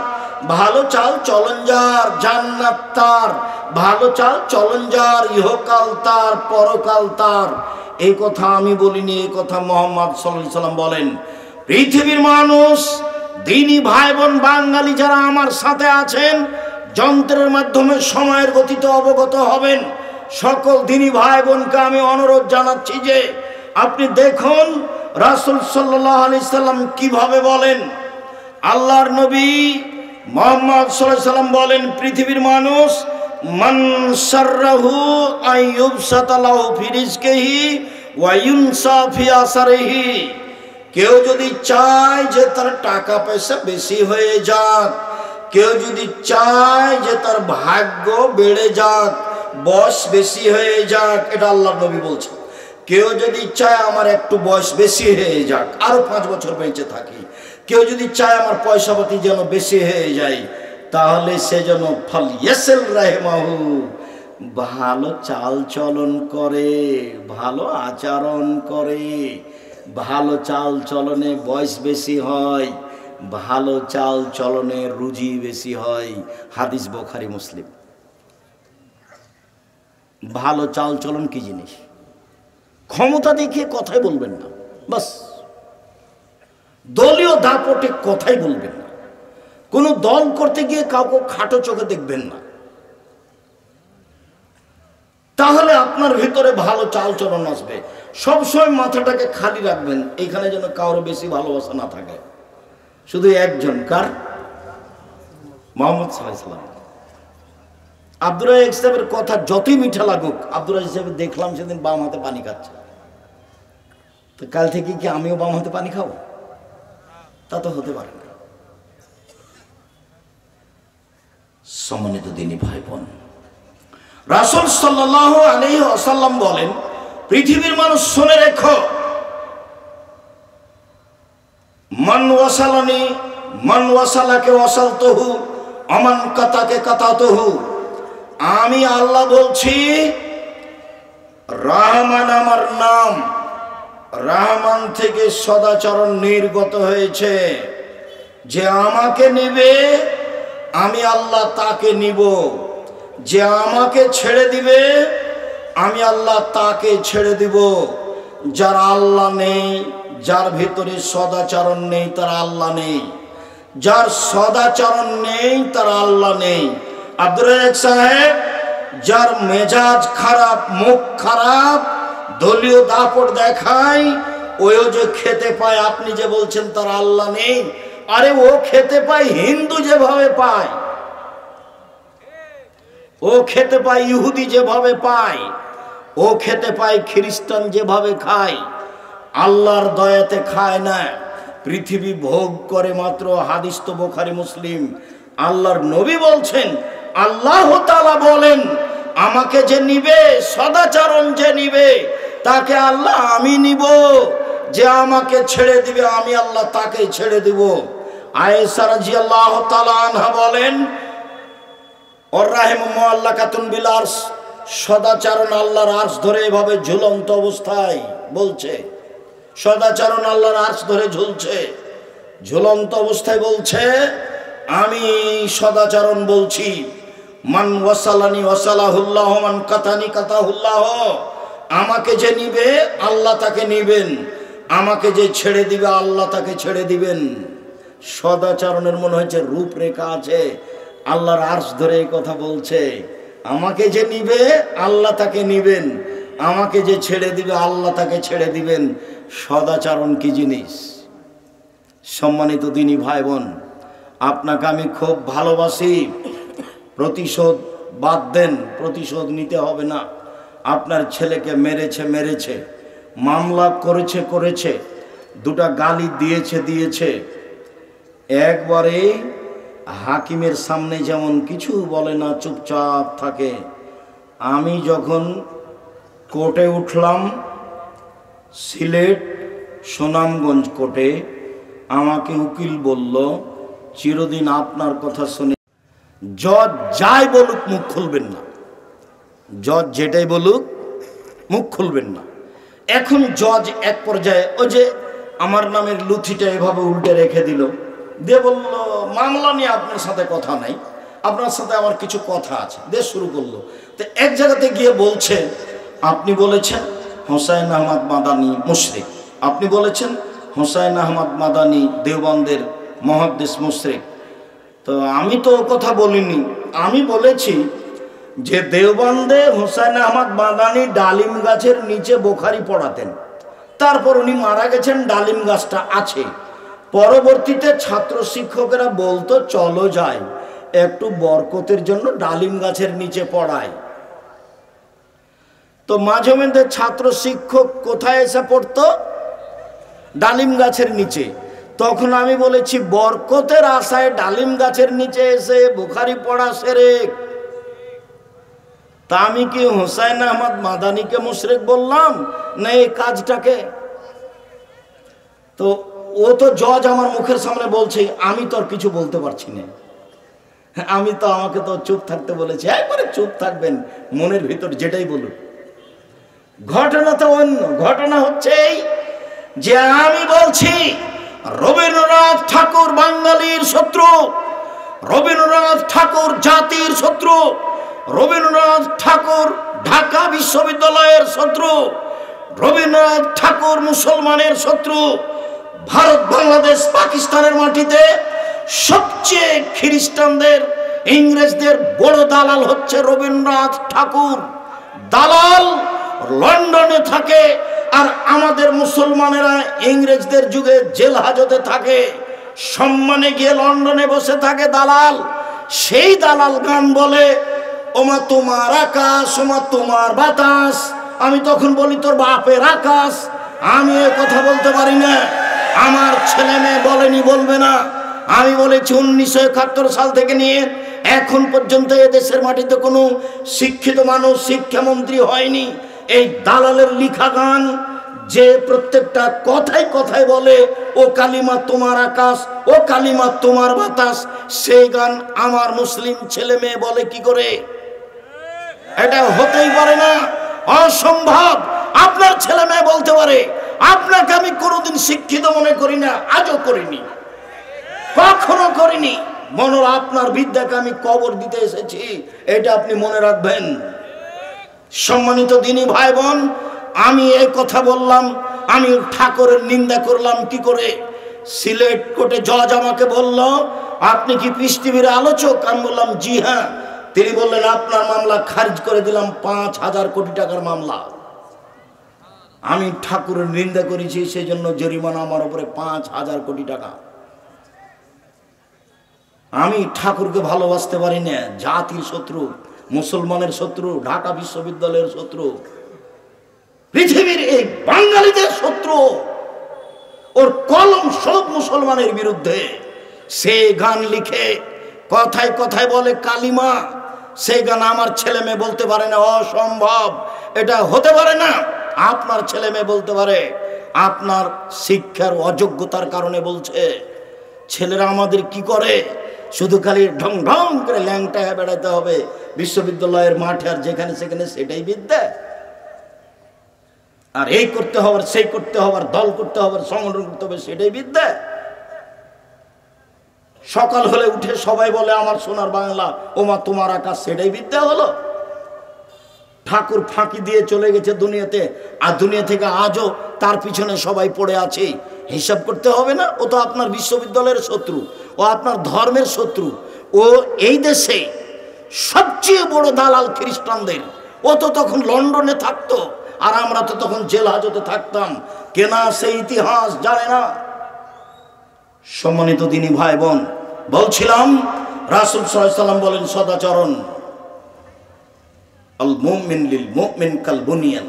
ভালো চাল চলন যার, জান্নাত তার। ভালো চাল চলন যার, ইহকাল তার, পরকাল তার। এই কথা আমি বলিনি, এই কথা মুহাম্মদ সাল্লাল্লাহু আলাইহি সাল্লাম বলেন। পৃথিবীর মানুষ, দিনী ভাই বোন বাঙালি যারা আমার সাথে আছেন, যন্ত্রের মাধ্যমে সময়ের গতিতে অবগত হবেন। সকল দিনী ভাই বোনকে আমি অনুরোধ জানাচ্ছি যে আপনি দেখুন রাসূল সাল্লাল্লাহু আলাইহি সাল্লাম কিভাবে বলেন। আল্লাহর নবী মুহাম্মদ সাল্লাল্লাহু আলাইহি সাল্লাম বলেন, পৃথিবীর মানুষ, মান সাররাহু আইয়ুবসাতা লাহু ফি রিজকিহি ওয়া ইউনসা ফি আসারিহি। কেউ যদি চায় যে তার টাকা পয়সা বেশি হয়ে যাক, কেউ যদি চায় যে তার ভাগ্য বেড়ে যাক, বয়স বেশি হয়ে যাক, এটা আল্লাহর নবী বলছেন। কেউ যদি চায় আমার একটু বয়স বেশি হয়ে যাক, আরো 5 বছর বেঁচে থাকি, কেউ যদি চায় আমার পয়সাপাতি যেন বেশি হয়ে যায়, তাহলে সে যেন ফালইয়াসিল রাহিমাহু, ভালো চাল চলন করে, ভালো আচরণ করে। ভালো চাল চলনে বয়স বেশি হয়, ভালো চাল চলনে রুজি বেশি হয়। হাদিস বুখারী মুসলিম। ভালো চাল চলন কি জিনিস? ক্ষমতা দেখিয়ে কথাই বলবেন না, বাস। দলীয় দাপটে কথাই বলবেন না, কোনো দল করতে গিয়ে কাউকে খাটো চোখে দেখবেন না, তাহলে আপনার ভিতরে ভালো চাল চলন আসবে। সবসময় মাথাটাকে খালি রাখবেন, এখানে যেন কারো বেশি ভালোবাসা না থাকে, শুধু একজন, কার? মুহাম্মদ সাল্লাল্লাহু আলাইহি সাল্লাম। আব্দুর রাজ্জাক সাহেবের কথা যতই মিঠা লাগুক, আব্দুর রাজ্জাক সাহেব দেখলাম সেদিন বাম হাতে পানি খাচ্ছে, তো কাল থেকে কি আমিও বাম হাতে পানি খাবো? তা তো হতে পারে না। সম্মানিত দিনী ভাই বোন, রাসূল সাল্লাল্লাহু আলাইহি ওয়াসাল্লাম বলেন, পৃথিবীর মানুষ শুনে রেখো, মান ওয়াসালানি মান ওয়াসালাকে ওয়াসালতুহু আমান কাতাকে কাতাতুহু। আমি আল্লাহ বলছি, রহমান আমার নাম, রহমান থেকে সদাচরণ নির্গত হয়েছে। যে আমাকে নিবে আমি আল্লাহ তাকে নিব, যে আমাকে ছেড়ে দিবে আমি আল্লাহ তাকে ছেড়ে দিব। যার আল্লাহ নেই, যার ভিতরে সদাচরণ নেই, তার আল্লাহ নেই। যার সদাচরণ নেই তার আল্লাহ নেই। আব্দুর রাজ্জাক সাহেব, যার মেজাজ খারাপ, মুখ খারাপ, দলীয় দাপট দেখায়, ওইও যে খেতে পায়, আপনি যে বলছেন তার আল্লাহ নেই, আরে ও খেতে পায় হিন্দু যেভাবে পায়, ও খেতে পায় ইহুদি যেভাবে পায়, ও খেতে পায় খ্রিস্টান যেভাবে খায়। আল্লাহর দয়াতে খায় না, পৃথিবী ভোগ করে মাত্র। হাদিস তো বুখারী মুসলিম। আল্লাহর নবী বলছেন, আল্লাহ তাআলা বলেন, আমাকে যে নিবে, সদাচরণ যে নিবে, তাকে আল্লাহ আমি নিব। যে আমাকে ছেড়ে দিবে আমি আল্লাহ তাকে ছেড়ে দিব। আয়েশা রাদিয়াল্লাহু তাআলা আনহা বলেন, ওর রাহিমু মুআল্লাকাতুন বিল আরশ, সদাচরণ আল্লাহর আরশ ধরে এভাবে ঝুলন্ত অবস্থায় বলছে, সদাচরণ আল্লাহর আরশ ধরে ঝুলছে, ঝুলন্ত অবস্থায় বলছে, আমি সদাচরণ বলছি, মান ওয়াসালানি ওয়াসালাহুল্লাহ, মান কাতানি কাতাহুল্লাহ, আমাকে যে নিবে আল্লাহ তাকে নিবেন, আমাকে যে ছেড়ে দিবে আল্লাহ তাকে ছেড়ে দিবেন। সদাচরণের মনে হয়েছে রূপরেখা আছে, আল্লাহর আরশ ধরে এই কথা বলছে, আমাকে যে নিবে আল্লাহ তাকে নিবেন, আমাকে যে ছেড়ে দিবে আল্লাহ তাকে ছেড়ে দিবেন। সদাচরণ কি জিনিস? সম্মানিত দিনী ভাই বোন, আপনাকে আমি খুব ভালোবাসি। প্রতিশোধ বাদ দেন, প্রতিশোধ নিতে হবে না। আপনার ছেলেকে মেরেছে, মামলা করেছে, দুটা গালি দিয়েছে, একবারে হাকিমের সামনে যেমন কিছু বলে না, চুপচাপ থাকে। আমি যখন কোর্টে উঠলাম, সিলেট সুনামগঞ্জ কোর্টে, আমাকে উকিল বলল, চিরদিন আপনার কথা শুনে জজ যাই বলুক মুখ খুলবেন না, জজ যেটাই বলুক মুখ খুলবেন না। এখন জজ এক পর্যায়ে ওই যে আমার নামের লুথিটা এভাবে উল্টে রেখে দিল, দিয়ে বলল, মামলা নিয়ে আপনার সাথে কথা নাই, আপনার সাথে আমার কিছু কথা আছে, দিয়ে শুরু করলো। তো এক জায়গাতে গিয়ে বলছে, আপনি বলেছেন হোসাইন আহমদ মাদানী মুশরিক, আপনি বলেছেন হোসাইন আহমদ মাদানী দেওবন্দের মুহাদ্দিস মুশরিক। তো আমি তো কথা বলিনি, আমি বলেছি যে দেওবন্দে হোসাইন আহমদ মাদানী ডালিম গাছের নিচে বুখারী পড়াতেন, তারপর উনি মারা গেছেন, ডালিম গাছটা আছে। পরবর্তীতে ছাত্র শিক্ষকেরা বলতো, চলো যাই একটু বরকতের জন্য ডালিম গাছের নিচে পড়ায়। তো মাঝে মধ্যে ছাত্র শিক্ষক কোথায় এসে পড়তো? ডালিম গাছের নিচে। তখন আমি বলেছি, বরকতের আশায় ডালিম গাছের নিচে এসে বুখারী পড়া শিরক। তা আমি কি হোসাইন আহমদ মাদানীকে মুশরিক বললাম না এই কাজটাকে? তো ও তো জজ আমার মুখের সামনে বলছে, আমি তো আর কিছু বলতে পারছি না। আমি তো, আমাকে তো চুপ থাকতে বলেছে, একবারে চুপ থাকবেন, মনের ভিতর যেটাই বলুন। ঘটনা তো অন্য, ঘটনা হচ্ছে এই যে আমি বলছি রবীন্দ্রনাথ ঠাকুর বাঙালির শত্রু, রবীন্দ্রনাথ ঠাকুর জাতির শত্রু, রবীন্দ্রনাথ ঠাকুর ঢাকা বিশ্ববিদ্যালয়ের শত্রু, রবীন্দ্রনাথ ঠাকুর মুসলমানের শত্রু। ভারত, বাংলাদেশ, পাকিস্তানের মাটিতে সবচেয়ে খ্রিস্টানদের, ইংরেজদের বড় দালাল হচ্ছে রবীন্দ্রনাথ ঠাকুর। দালাল লন্ডনে থাকে, আর আমাদের মুসলমানেরা ইংরেজদের যুগে জেল হাজতে থাকে, সম্মানে গিয়ে লন্ডনে বসে থাকে দালাল। সেই দালাল গান বলে, ওমা তোমার আকাশ, ওমা তোমার বাতাস। আমি তখন বলি, তোর বাপের আকাশ। আমি এ কথা বলতে পারি না, আমার ছেলে মেয়ে বলেনি, বলবে না। আমি বলেছি 1971 সাল থেকে নিয়ে এখন পর্যন্ত এদেশের মাটিতে কোনো শিক্ষিত মানুষ শিক্ষামন্ত্রী হয়নি। এই দালালের লিখা গান যে প্রত্যেকটা কথায় কথায় বলে, ও কালিমা তোমার আকাশ, ও কালিমা তোমার বাতাস, সেই গান আমার মুসলিম ছেলে মেয়ে বলে কি করে? এটা হতেই পারে না, অসম্ভব। আপনার ছেলে মেয়ে বলতে পারে, আপনাকে আমি কোনোদিন শিক্ষিত মনে করি না, আজও করিনি, কখনো করিনি। মনে আপনার বিদ্যাকে আমি কবর দিতে এসেছি, এটা আপনি মনে রাখবেন। সম্মানিত দিনী ভাই বোন, আমি এই কথা বললাম, আমি ঠাকুরের নিন্দা করলাম কি করে? সিলেট কোর্টে জজ আমাকে বলল, আপনি কি পিস টিভির আলোচক? আমি বললাম, জি হ্যাঁ। তিনি বললেন, আপনার মামলা খারিজ করে দিলাম, 5,000 কোটি টাকার মামলা। আমি ঠাকুরের নিন্দা করেছি, সেই জন্য জরিমানা আমার উপরে 5,000 কোটি টাকা। আমি ঠাকুরকে ভালোবাসতে পারি না, জাতির শত্রু, মুসলমানের শত্রু, ঢাকা বিশ্ববিদ্যালয়ের শত্রু, পৃথিবীর এই বাঙালিদের শত্রু। ওর কলম সব মুসলমানের বিরুদ্ধে। সে গান লিখে কথায় কথায় বলে কালিমা, সেই গান আমার ছেলে মেয়ে বলতে পারে না, অসম্ভব, এটা হতে পারে না। আপনার ছেলে মেয়ে বলতে পারে, আপনার শিক্ষার অযোগ্যতার কারণে বলছে। ছেলেরা আমাদের কি করে, শুধু খালি ঢং ঢং করে ল্যাংটায় বেড়াতে হবে বিশ্ববিদ্যালয়ের মাঠে, আর যেখানে সেখানে সেটাই বিদ্যা। আর এই করতে হবে, সেই করতে হবে, দল করতে হবে, সংগঠন করতে হবে, সেটাই বিদ্যা। সকাল হলে উঠে সবাই বলে আমার সোনার বাংলা, ওমা তোমার আকাশ, সেটাই বিদ্যা হলো। ঠাকুর ফাঁকি দিয়ে চলে গেছে দুনিয়াতে, আর দুনিয়া থেকে আজও তার পিছনে সবাই পড়ে আছে। হিসাব করতে হবে না? ও তো আপনার বিশ্ববিদ্যালয়ের শত্রু, ও আপনার ধর্মের শত্রু, ও এই দেশে সবচেয়ে বড় দালাল খ্রিস্টানদের। ও তো তখন লন্ডনে থাকতো, আর আমরা তো তখন জেল হাজতে থাকতাম। কেনা সেই ইতিহাস জানে না। সম্মানিত দিনী ভাই বোন, বলছিলাম রাসূল সাল্লাল্লাহু আলাইহি ওয়াসাল্লাম বলেন সদাচরণ, আল মুমিন লিল মুমিন কাল বুনিয়ান,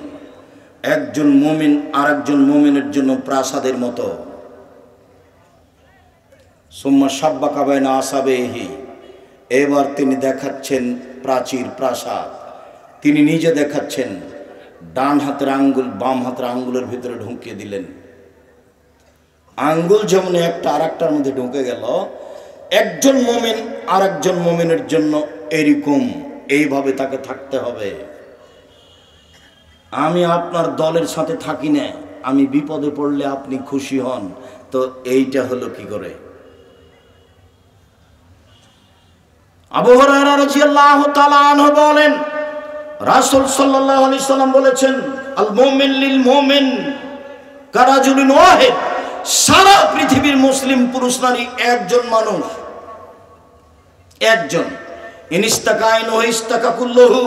একজন মুমিন আর একজন মুমিনের জন্য প্রাসাদের মতো। সুম্মা সাব্বাকা বাইনা আসাবিহি, এবার তিনি দেখাচ্ছেন প্রাচীর, প্রাসাদ। তিনি নিজে দেখাচ্ছেন, ডান হাতের আঙ্গুল বাম হাতের আঙ্গুলের ভিতরে ঢুকিয়ে দিলেন। আঙ্গুল যেমন একটা আর একটার মধ্যে ঢুকে গেল, একজন মুমিন আর একজন মুমিনের জন্য এরকম এইভাবে তাকে থাকতে হবে। আমি আপনার দলের সাথে থাকি না, আমি বিপদে পড়লে আপনি খুশি হন, তো এইটা হলো কি করে? আবু হুরায়রা রাদিয়াল্লাহু তাআলা আনহু বলেন, রাসূল সাল্লাল্লাহু আলাইহি সাল্লাম বলেছেন, আল মুমিন লিল মুমিন কারাজুলিন ওয়াহিদ, সারা পৃথিবীর মুসলিম পুরুষ নারী একজন মানুষ, একজন। ইনিস্তাকাইন ও ইস্তাকা কুল্লুহু,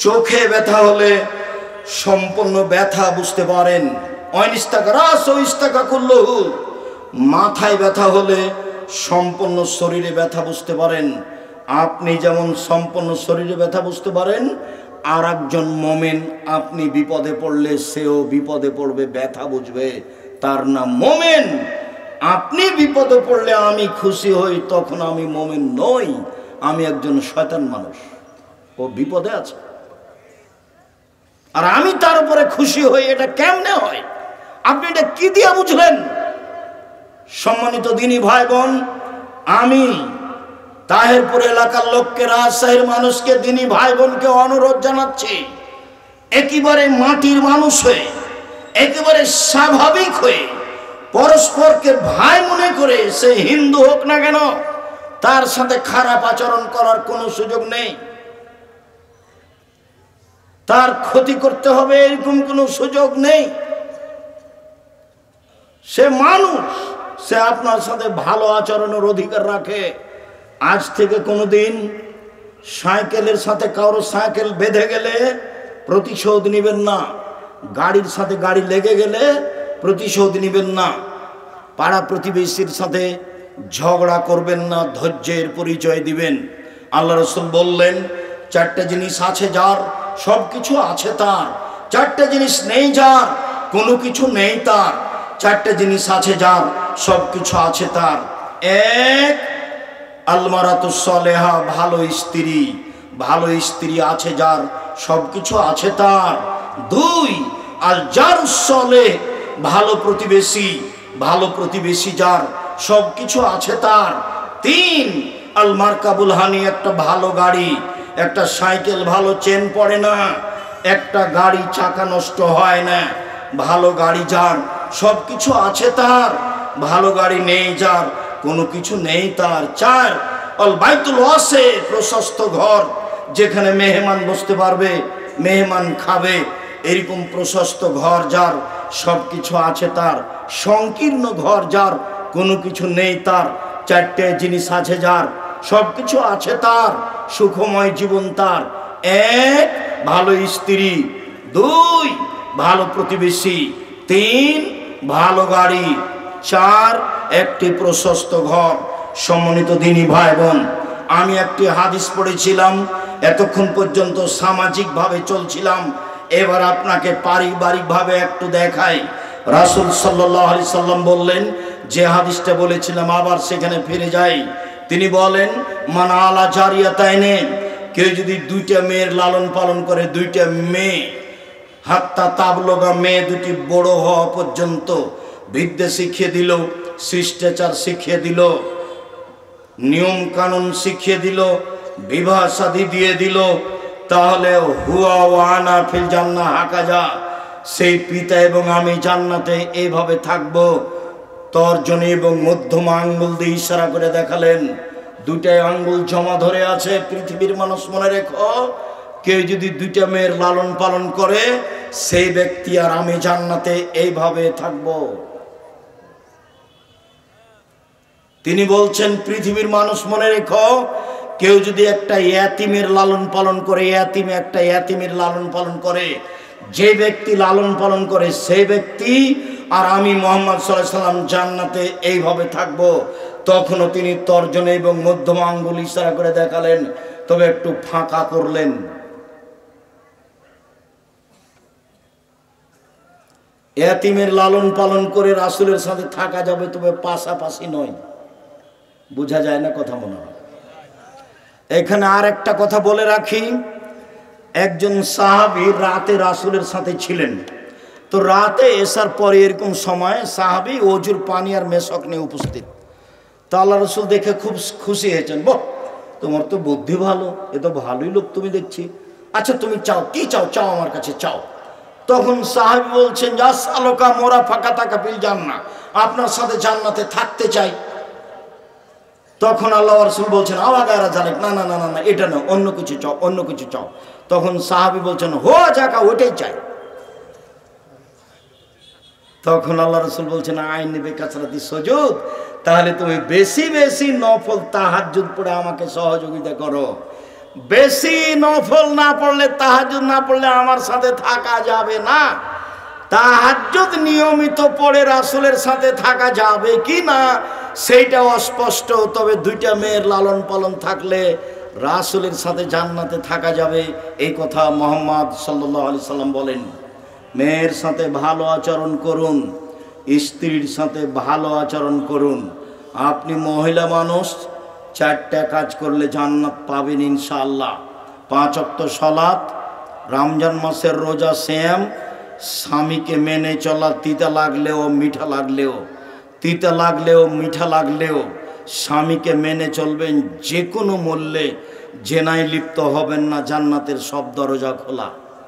চোখে ব্যথা হলে সম্পূর্ণ ব্যথা বুঝতে পারেন। অনিস্তাকা রাস ও ইস্তাকা কুল্লুহু, মাথায় ব্যথা হলে সম্পূর্ণ শরীরে ব্যথা বুঝতে পারেন। আপনি যেমন সম্পূর্ণ শরীরে ব্যথা বুঝতে পারেন, আর একজন মুমিন আপনি বিপদে পড়লে সেও বিপদে পড়বে, ব্যথা বুঝবে, তার নাম মুমিন। আপনি বিপদে পড়লে আমি খুশি হই, তখন আমি মুমিন নই, আমি একজন শয়তান মানুষ, ও বিপদে আছে, আর আমি তার উপরে খুশি হই। এটা কেমনে হয়? আপনি এটা কি দিয়া বুঝলেন? সম্মানিত দিনী ভাই বোন, আমি তাহেরপুর এলাকার লোককে, রাজশাহীর মানুষকে, দিনী ভাই বোনকে অনুরোধ জানাচ্ছি, একেবারে মাটির মানুষ হয়ে, একেবারে স্বাভাবিক হয়ে, পরস্পরকে ভাই মনে করে, সে হিন্দু হোক না কেন, তার সাথে খারাপ আচরণ করার কোনো সুযোগ নেই। তার ক্ষতি করতে হবে এরকম কোনো সুযোগ নেই। সে মানুষ, সে আপনার সাথে ভালো আচরণের অধিকার রাখে। আজ থেকে কোনোদিন সাইকেলের সাথে কারো সাইকেল বেঁধে গেলে প্রতিশোধ নেবেন না, গাড়ির সাথে গাড়ি লেগে গেলে প্রতিশোধ নেবেন না, পাড়া প্রতিবেশীর সাথে ঝগড়া করবেন না, ধৈর্যের পরিচয় দিবেন। আল্লাহ রাসূল বললেন, চারটে জিনিস আছে যার, সব কিছু আছে তার। চারটে জিনিস নেই যার, কোনো কিছু নেই তার। চারটে জিনিস আছে যার, সব কিছু আছে তার। এক, আলমারাতুস সালেহা, ভালো স্ত্রী। ভালো স্ত্রী আছে যার, সব কিছু আছে তার। দুই, আল জারুস সালেহ, ভালো প্রতিবেশী। ভালো প্রতিবেশী যার, সব কিছু আছে তার। তিন, আল মারকাবুল হানি, একটা ভালো গাড়ি। একটা সাইকেল ভালো চেন পড়ে না, একটা গাড়ি চাকা নষ্ট হয় না। ভালো গাড়ি যার, সব কিছু আছে তার। ভালো গাড়ি নেই যার, কোনো কিছু নেই তার। চার, আল বাইতুল ওয়াসি, প্রশস্ত ঘর, যেখানে মেহমান বসতে পারবে, মেহমান খাবে, এরকম প্রশস্ত ঘর যার, সব কিছু আছে তার। সংকীর্ণ ঘর যার, কোনো কিছু নেই তার। চারটে জিনিস আছে যার, সব কিছু আছে তার। সুখময় জীবন তার। এক, ভালো স্ত্রী। দুই, ভালো প্রতিবেশী। তিন, ভালো গাড়ি। চার, একটি প্রশস্ত ঘর। সম্মানিত দিনী ভাই বোন, আমি একটি হাদিস পড়েছিলাম, এতক্ষণ পর্যন্ত সামাজিকভাবে চলছিলাম, এবার আপনাকে পারিবারিকভাবে একটু দেখাই। রাসূল সাল্লাল্লাহু আলাইহি সাল্লাম বললেন, যে হাদিসটা বলেছিলাম আবার সেখানে ফিরে যাই। তিনি বলেন, মান আলা জারিয়াতাইনে, কেউ যদি দুইটা মেয়ের লালন পালন করে, দুইটা মেয়ে হাত্তা তাবলগা, মেয়ে দুটি বড় হওয়া পর্যন্ত বিদ্যা শিখিয়ে দিল, শিষ্টাচার শিখিয়ে দিল, নিয়ম কানুন শিখিয়ে দিল, বিবাহ শাদী দিয়ে দিল, তাহলে হুয়া ওয়ানা ফিল জান্নাহ হাকাজা, সেই পিতা এবং আমি জান্নাতে এইভাবে থাকবো। তর্জনী এবং মধ্যমা আঙ্গুল দিয়ে ইশারা করে দেখালেন, দুটাই আঙ্গুল জমা ধরে আছে। পৃথিবীর মানুষ মনে রেখো, কেউ যদি দুইটা মেয়ের লালন পালন করে, সেই ব্যক্তি আর আমি জান্নাতে এইভাবে থাকবো। তিনি বলছেন, পৃথিবীর মানুষ মনে রেখো, কেউ যদি একটা ইয়াতিমের লালন পালন করে, একটা ইয়াতিমের লালন পালন করে, যে ব্যক্তি লালন পালন করে সেই ব্যক্তি আর আমি মুহাম্মদ সাল্লাল্লাহু আলাইহি সাল্লাম জান্নাতে এইভাবে থাকবো। তখনও তিনি তর্জনী এবং মধ্যম আঙ্গুল ইশারা করে দেখালেন, তবে একটু ফাঁকা করলেন। ইয়াতিমের লালন পালন করে রাসূলের সাথে থাকা যাবে, তবে পাশাপাশি নয়। বোঝা যায় না কথা মনে হয়? এখানে আর একটা কথা বলে রাখি, একজন সাহাবী রাতে রাসূলের সাথে ছিলেন। তো রাতে এসার পরে এরকম সময় সাহাবী ওজুর পানি আর মেশক নিয়ে উপস্থিত। তো আল্লাহ রাসূল দেখে খুব খুশি হয়েছেন, বাহ, তোমার তো বুদ্ধি ভালো, এ তো ভালোই লোক তুমি দেখছি। আচ্ছা তুমি চাও, কি চাও? চাও আমার কাছে চাও। তখন সাহাবী বলছেন, আসআলুকা মুরাফাকাতাকা ফিল জান্নাহ, আপনার সাথে জান্নাতে থাকতে চাই। তখন আল্লাহ রাসূল বলছেন, আওয়াগারা জানেক, না না না না না, এটা না, অন্য কিছু চাও, অন্য কিছু চাও। তখন সাহাবী বলছেন, হো জাকা, ওইটাই চাই। তখন আল্লাহ রাসূল বলছেন, আইন নেবে কাসরাতি সুজুদ, তাহলে তুমি বেশি বেশি নফল তাহাজ্জুদ পড়ে আমাকে সহযোগিতা করো। বেশি নফল না পড়লে, তাহাজ্জুদ না পড়লে আমার সাথে থাকা যাবে না। তাহাজ্জুদ নিয়মিত পড়ে রাসূলের সাথে থাকা যাবে কি না সেইটা অস্পষ্ট, তবে দুইটা মেয়ের লালন পালন থাকলে রাসূলের সাথে জান্নাতে থাকা যাবে, এই কথা মুহাম্মদ সাল্লাল্লাহু আলাইহি সাল্লাম বলেন। মেয়ের সাথে ভালো আচরণ করুন, স্ত্রীর সাথে ভালো আচরণ করুন। আপনি মহিলা মানুষ, 4টা কাজ করলে জান্নাত পাবেন ইনশাআল্লাহ। 5 ওয়াক্ত সালাত, রমজান মাসের রোজা, সিয়াম, স্বামীকে মেনে চলা, তিতা লাগলেও মিঠা লাগলেও, তিতা লাগলেও মিঠা লাগলেও স্বামীকে মেনে চলবেন, যে কোনো মূল্যে জেনায় লিপ্ত হবেন না, জান্নাতের সব দরজা খোলা।